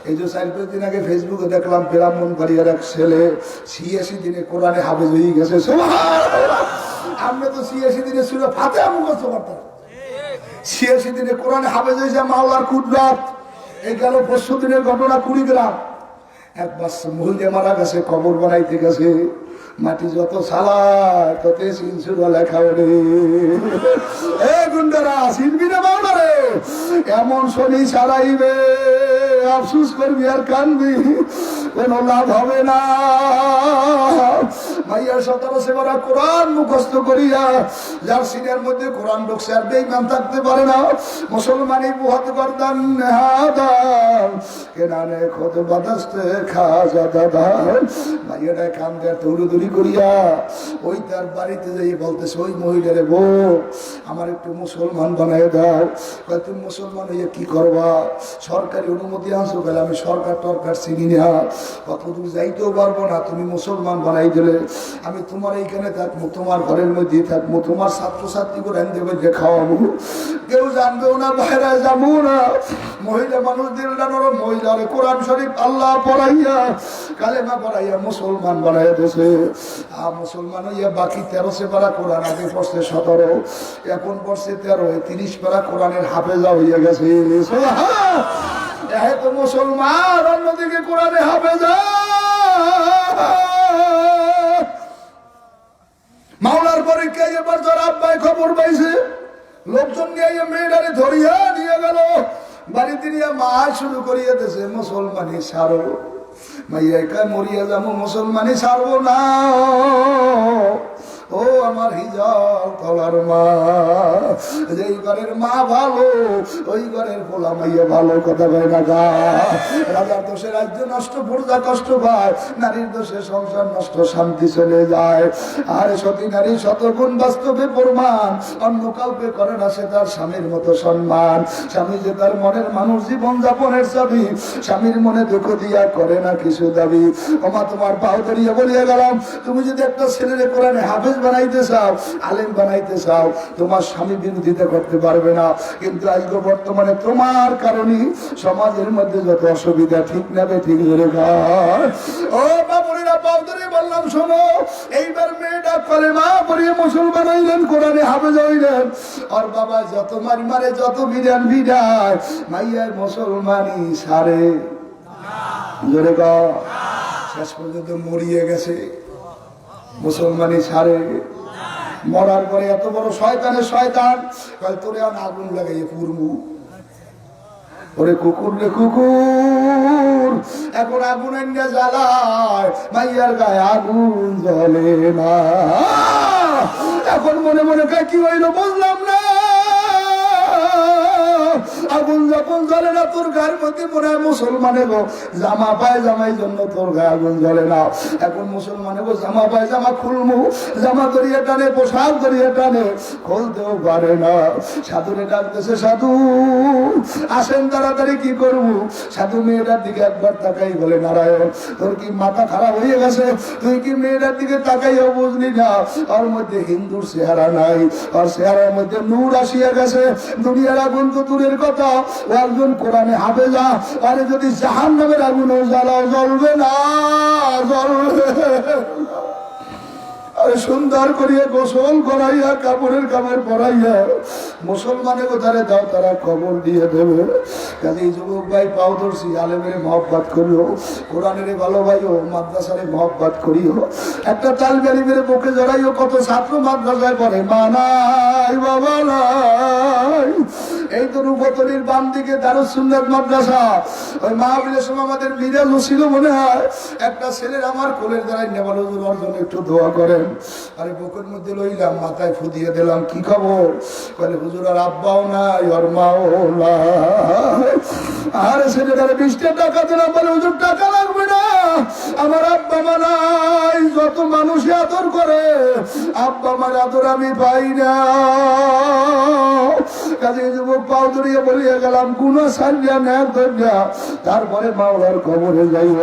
এই যে 4-5 দিন আগে ফেসবুকে দেখলাম ব্রাহ্মণবাড়িয়ার এক ছেলে 86 দিনে কোরআনে হাফেজ হয়ে গেছে। আমরা তো 86 দিনে সূরা ফাতিহা মুখস্থ করতাম, 86 দিনে কোরআনে হাফেজ হয়েছে মাওলার কুদরত। এই গেল 5 দিনের ঘটনা কুড়িগ্রাম, এক বাচ্চা মহিলা মারা গেছে, কবর বানাইতে গেছে, মাটি যত সালায় ততে সিনসুরা লেখা ওরে। এ গুন্ডারা চিনবি না মাওলা রে, এমন শনি সারাইবে আফসুস করবি আর কানবি, কোনো লাভ হবে না। মাইয়ার 17 সেবারা কোরআন মুখস্থ করিয়া যার সিনের মধ্যে কোরআন ঢুকছে আর বেঈমান থাকতে পারে না। মুসলমানি বুহাত গর্দান নেহাদান কেনানে খোদ বাদাস্তে খাজা দাদা। মাইয়াটা কান্দে দৌড়ি করিয়া ওই তার বাড়িতে যাই বলতেছে, ওই মহিলারে বউ আমার একটু মুসলমান বানাই দাও। তুমি মুসলমান হইয়া কি করবা, সরকারি অনুমতি আনছো? গেলে আমি সরকার টরকার চিনি না, কতদূর যাইতেও পারবো না, তুমি মুসলমান বানাই দিলে আমি তোমার এইখানে থাকবো, তোমার ঘরের মধ্যে থাকবো, তোমার ছাত্রছাত্রী করে দেবে খাওয়াবো, কেউ জানবেও না, বাইরে যাবো না। মহিলা মানুষ দিলটা নরম, মহিলারে কোরআন শরীফ আল্লাহ পড়াইয়া কালেমা পড়াইয়া মুসলমান বানাইয়া দিয়েছে। আর মুসলমান হইয়া বাকি 13 সেপারা কোরআন, আগে পড়ছে 17, এখন পড়ছে 13, 30 পারা কোরআনের হাফেজা হইয়া গেছে। তো মুসলমান, অন্যদিকে কোরআনে হাফেজা। মাওলার পরীক্ষায় এবার তোর আব্বাই খবর পাইছে, লোকজন নিয়ে মেয়েটারে ধরিয়া নিয়ে গেল বাড়িতে, নিয়ে মা শুরু করিয়ে দিয়েছে মুসলমানি সারো। মাইয়া একা মরিয়া যাবো, মুসলমানি সারবো না। ও আমার হিজাব তলার মা, যেই ঘরের মা ভালো ওই ঘরের পোলা মাইয়া ভালো, কথা কয় না গা। রাজার দোষে রাজ্য নষ্ট, প্রজা কষ্ট পায়, নারীর দোষে সংসার নষ্ট, শান্তি চলে যায়। আর সতী নারী শতগুণ বাস্তবে প্রমাণ, অন্য কাউকে করে না সে তার স্বামীর মতো সম্মান। স্বামী যে তার মনের মানুষ, জীবন যাপনের চাবি, স্বামীর মনে দুঃখ দিয়া করে না কিছু দাবি। ওমা তোমার পাও ধরিয়া বলিয়া গেলাম, তুমি যদি একটা ছেলেরে কোরআনে হাফেজ বানাইতে চাও, আলেম বানাইতে চাও, তোমার স্বামী বিরোধিতা করতে পারবে না। কিন্তু আজকে বর্তমানে তোমার কারণে সমাজের মধ্যে যত অসুবিধা, ঠিক নেবে ঠিক ধরে গায়। ও বাবুরা পাও ধরে বললাম, শোনো, এইবার মেয়েটা কালেমা পড়িয়ে মুসলমান হইলেন, কোরআনে হাফেজ হইলেন। আর বাবা যত মারি মারে, যত বিধান বিধায়, মাইয়ার মুসলমানি সারে ধরে গা, শেষ পর্যন্ত মরিয়ে গেছে, মুসলমানি সারে। মরার পরে এত বড় শয়তানের শয়তান, তোরে আগুন লাগাইয়ে পুরমু। ওরে কুকুর রে কুকুর, এখন আগুন এনে জ্বালায়, মাইয়ার গায়ে আগুন জ্বলে না। এখন মনে মনে কি হইল বুঝলাম না। আগুন যখন জ্বলে না তোর গায়ের মধ্যে মনে হয় মুসলমানের জামা পায় জামাই জন্য তোর গায়ে আগুন জ্বলে না। এখন মুসলমানের জামা পায় জামা খুলমু, জামা করিয়ে টানে, পোশাক করিয়ে টানে, খুলতেও পারে না। সাধুরে ডাকতেছে, সাধু আসেন তাড়াতাড়ি, কি করবো? সাধু মেয়েটার দিকে একবার তাকাই বলে, নারায়ণ তোর কি মাথা খারাপ হয়ে গেছে? তুই কি মেয়েটার দিকে তাকাইও বুঝলি না? ওর মধ্যে হিন্দুর চেহারা নাই, ওর চেহারার মধ্যে নূর আসিয়া গেছে। দুনিয়ার আগুন তো দূরের কথা, ও একজন কোরআনে হাফেজা, আরে যদি জাহান্নামের আগুনও জ্বালাও জ্বলবে না, জ্বলবে। আরে সুন্দর করিয়া গোসল করাইয়া, কাপড়ের কাপড় পরাইয়া মুসলমানের কোথারে দাও, তারা খবর দিয়ে দেবে। কাজে যুবক ভাই পাও ধরছি, আলেমের মহব্বত করিও, কোরআনের ভালোবাইও, মাদ্রাসারে মহব্বত করিও। একটা তালবে আলিমের বুকে জড়াইও। কত ছাত্র মাদ্রাসায় পড়ে, মা নাই বাবা নাই, এই তো রূপতলির বাম দিকে দারুস সুন্নাত মাদ্রাসা, ওই মাহফিলের সময় আমাদের বিরাজ ছিল মনে হয়, একটা ছেলের আমার কোলের দ্বারাই নেবাল হুজুর অর্জন একটু দোয়া করেন। আরে বুকের মধ্যে লইলাম, মাথায় ফু দিয়ে দিলাম, কি খবর? বলে হুজুর আর আব্বাও নাই ওর মাও নাই। আরে ছেলেটারে 20 টাকা দিলাম, বলে হুজুর টাকা লাগবে না, আমার আব্বা মা নাই। যত মানুষ আদর করে আব্বা মার আদর আমি পাই না। কাজে যুবক পাও ধরিয়ে বলিয়া গেলাম, গুনা সারিয়া ন্যাক ধরিয়া তারপরে মাওলার কবরে যাইব।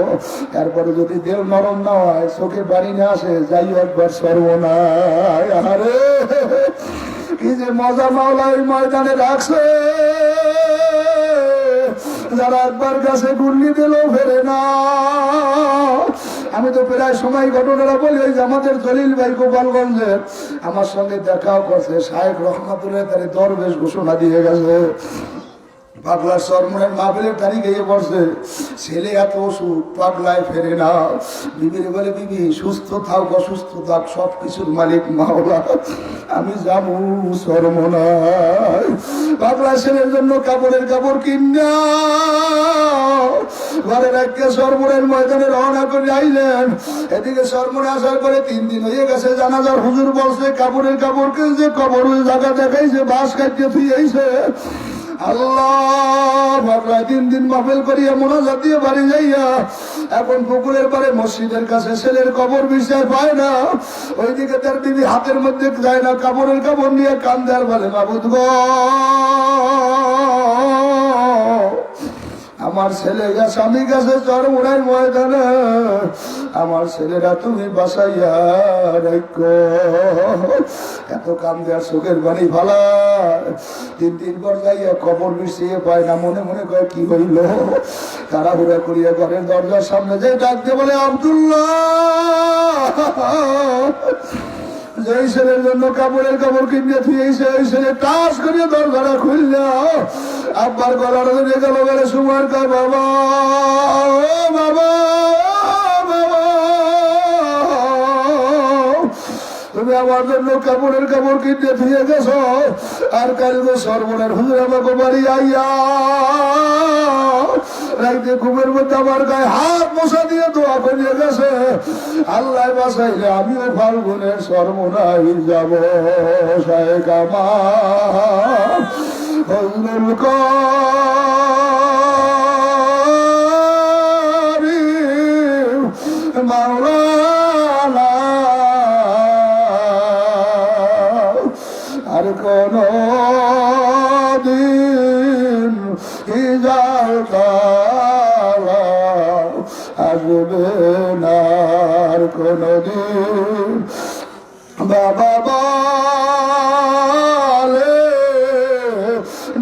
তারপরে যদি দেল নরম না হয়, চোখে বাড়ি না আসে, যাইও একবার সর্বনাশ। আরে কি যে মজা মাওলা ওই ময়দানে রাখছে, যারা একবার কাছে গুল্লি দিলেও ফেরে না। আমি তো প্রায় সময় ঘটনাটা বলি, ওই যে আমাদের জলিল ভাই গোপালগঞ্জের আমার সঙ্গে দেখাও করছে, শায়েখ রহমাতুল্লাহ তার দরবেশ ঘোষণা দিয়ে গেছে, পাগলার সরমনের মাহফিলের তারিখ গিয়ে পড়ছে, ছেলে এত ওষুধ, পাগলায় ফেরে না। বিবির বলে, বিবি সুস্থ থাক অসুস্থ থাক, সব কিছুর মালিক মাওলা, আমি যাবো সরমনায়। পাগলা ছেলের জন্য কাপড়ের কাপড় কিনা ঘরের একটা সরমনের ময়দানে রওনা করে আইলেন। এদিকে সরমনে আসার পরে 3 দিন হয়ে গেছে, জানাজার হুজুর বলছে কাপড়ের কাপড় কিনছে, কবর জায়গা দেখাইছে, বাঁশ কাটিয়ে থুইছে। আল্লাহ পাগলা 3 দিন মাহফিল করিয়া মোনাজাত দিয়ে বাড়ি যাইয়া এখন পুকুরের পারে মসজিদের কাছে ছেলের কবর বিষয় পায় না। ওইদিকে তার বিবি হাতের মধ্যে যায় না, কাপড়ের কাপড় নিয়ে কান্দে আর বলে, মাবুদ গো আমার ছেলে গেছে, আমি গেছে চরমুড়ার ময়দানে, আমার ছেলেরা তুমি বাসাইয়া রাখো। এত কান্দে আর চোখের পানি ফালা। 3 দিন পর যাইয়া খবর মিশিয়ে পায় না, মনে মনে কয় কি হইল। তাড়াহুড়া করিয়া ঘরের দরজার সামনে যে ডাকতে বলে, আব্দুল্লাহ, যেই ছেলের জন্য কাপড়ের কাপড় কিনে থুয়েছে, ওই ছেলে টাস করিয়া দরজাটা খুলল, আব্বার গলার ধরে গেল, বলে সুমার কা বাবা, বাবা, বাবা, তুমি আমার জন্য কাপড়ের কাপড় কিনে থুয়ে গেছো, আর কালকে সর্বনের হুজুর আমাকে বাড়ি আইয়া রাইতে ঘুমের মধ্যে আমার গায়ে হাত মশা দিয়ে দোয়া করিয়ে গেছে, আল্লাহ বাসাইলে আমিও ফাল্গুনের সর্বনাই যাব। শায়েখ আমার ফজলুল করিম মাওলানা আর কোন দিন হিজাল তারা আসবে না, আর কোন দিন বাবা বলে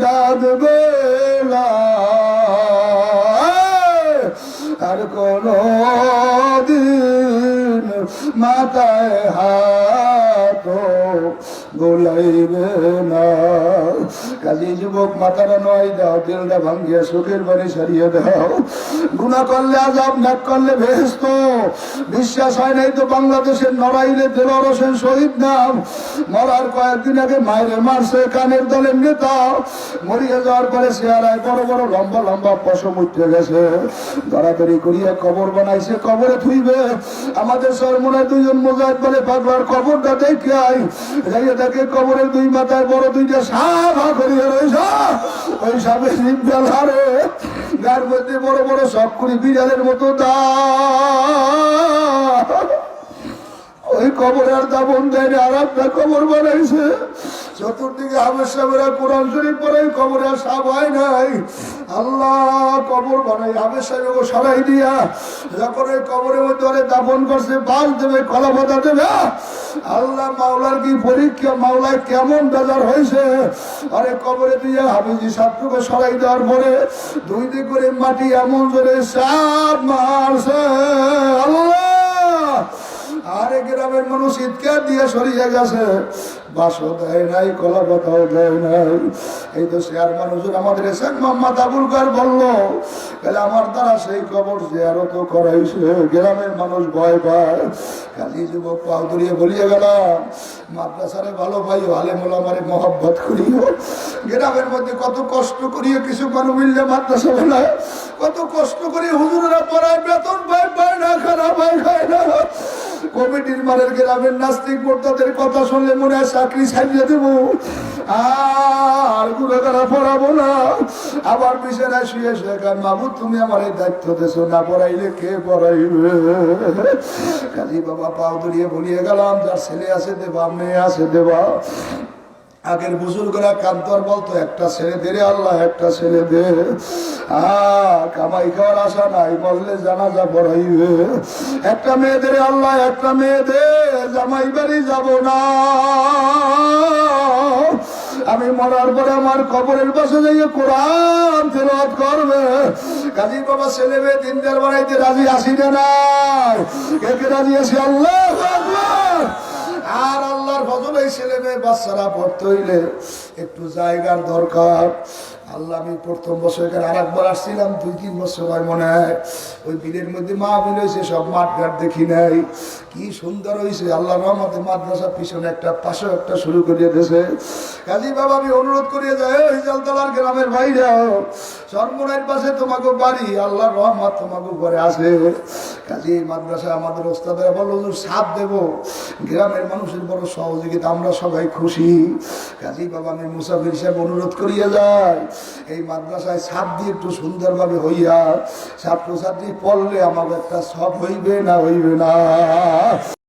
ডাকবে না, আর কোন দিন মাথায় হাত গোলাইবে না। কাজী যুবক মাথাটা নয় দাও, দিলটা ভাঙ্গিয়া সুখের বাড়ি সারিয়ে দাও। গুনাহ করলে আযাব, নেক করলে বেহেশত। বিশ্বাস হয় নাই তো বাংলাদেশের নড়াইলে দেলোয়ার হোসেন শহীদ নাম, মরার কয়েকদিন আগে মায়ের মারছে কানের দলের নেতা, মরিয়া যাওয়ার পরে চেহারায় বড় বড় লম্বা লম্বা পশম উঠে গেছে, দরাদরি করিয়া কবর বানাইছে, কবরে থুইবে। আমাদের সরমনের 2 জন মুজাহিদ বলে, পাগলার কবরটা দেখে আই, যাইয়া দেখে কবরের 2 মাথায় বড় 2টা সাপ করিয়া রয়েছে, ওই সাপের জিব্বা ধারে, গার মধ্যে বড় বড় সব করি বিড়ালের মতো দাঁত। ওই কবরে আর দাবন দেয়নি, আর আপনার কবর বানাইছে। চতুর্দিকে হাফেজ সাহেবেরা কোরআন শরীফ পড়ে, কবরে আর সাপ হয় নাই। আল্লাহ কবর বানাই হাফেজ সাহেবকে সরাই দিয়া যখন ওই কবরের মধ্যে ওরে দাফন করছে, বাস দেবে, কলা পাতা দেবে। আল্লাহ মাওলার কি পরীক্ষা, মাওলায় কেমন বেজার হয়েছে। আরে কবরে দিয়া হাফেজি সাপকে সরাই দেওয়ার পরে 2 দিক করে মাটি এমন জোরে সাপ মারছে, আল্লাহ আরে গ্রামের মানুষ চিৎকার দিয়ে সরিয়ে গেছে, বাসও দেয় নাই, কলা পাতাও দেয় নাই। এই তো শেয়ার মানুষের আমাদের শেখ মোহাম্মদ আবুল কার বললো, তাহলে আমার দ্বারা সেই কবর জিয়ারত করাইছে। গ্রামের মানুষ ভয় পায়। কাজী যুবক পাও ধরিয়ে বলিয়ে গেলাম, মাদ্রাসারে ভালো ভাই, আলেম ওলামারে মহব্বত করিও। গ্রামের মধ্যে কত কষ্ট করিয়ে কিছু মানুষ মিললে মাদ্রাসা বানায়, কত কষ্ট করিয়ে হুজুরেরা পড়ায়, বেতন পায় না, খারাপ হয় খায় না। কমিটির মানের গ্রামের নাস্তিক মোর্তাদের কথা শুনলে মনে হয় চাকরি ছাড়িয়ে দেবো, আর গুণাগারা পড়াবো না। আবার বিছানায় শুয়ে শুয়ে কান, মাহবুব তুমি আমার এই দায়িত্ব দেছো, না পড়াইলে কে পড়াইবে? কাজী বাবা পাও ধরিয়ে বলিয়ে গেলাম, যার ছেলে আছে দেবা, মেয়ে আছে দেবা। আগের বুজুর্গরা কান্তর বলতো, একটা ছেলে দে রে আল্লাহ, একটা ছেলে দে। কামাই খাওয়ার আশা নাই, বললে জানাজা পড়াইবে। একটা মেয়ে দে রে আল্লাহ, একটা মেয়ে দে, জামাই বাড়ি যাব না। আমি মরার পরে আমার কবরের পাশে যাইয়ে কোরআন তেলাওয়াত করবে। কাজী বাবা ছেলে মেয়ে দিনদার বানাইতে রাজি আসি না, কে কে রাজি আছি? আল্লাহু আকবার। আর আল্লাহর ফজল এই ছেলে মেয়ে বাচ্চারা পড়তে হইলে একটু জায়গার দরকার। আল্লাহ, আমি প্রথম বছর এখানে আর একবার আসছিলাম, 2-3 বছর হয় মনে হয়। ওই বিলের মধ্যে মাহফিল হয়েছে, সব মাঠ ঘাট দেখি নাই, কি সুন্দর হয়েছে। আল্লাহ রহমতে মাদ্রাসার পিছনে একটা, পাশে একটা শুরু করিয়ে দিয়েছে। কাজী বাবা আমি অনুরোধ করিয়ে যাই, ওই জালতলার গ্রামের বাইরেও সরমনের পাশে তোমাকে বাড়ি, আল্লাহর রহমত তোমাকে ঘরে আসে। কাজী মাদ্রাসা আমাদের ওস্তাদের বলো সাথ দেব, গ্রামের মানুষের বড় সহযোগিতা, আমরা সবাই খুশি। কাজী বাবা আমি মুসাফির সাহেব অনুরোধ করিয়ে যাই, এই মাদ্রাসায় ছাদ দিয়ে একটু সুন্দরভাবে হইয়া ছাত্রছাত্রী পড়লে আমার একটা সব হইবে না, হইবে না?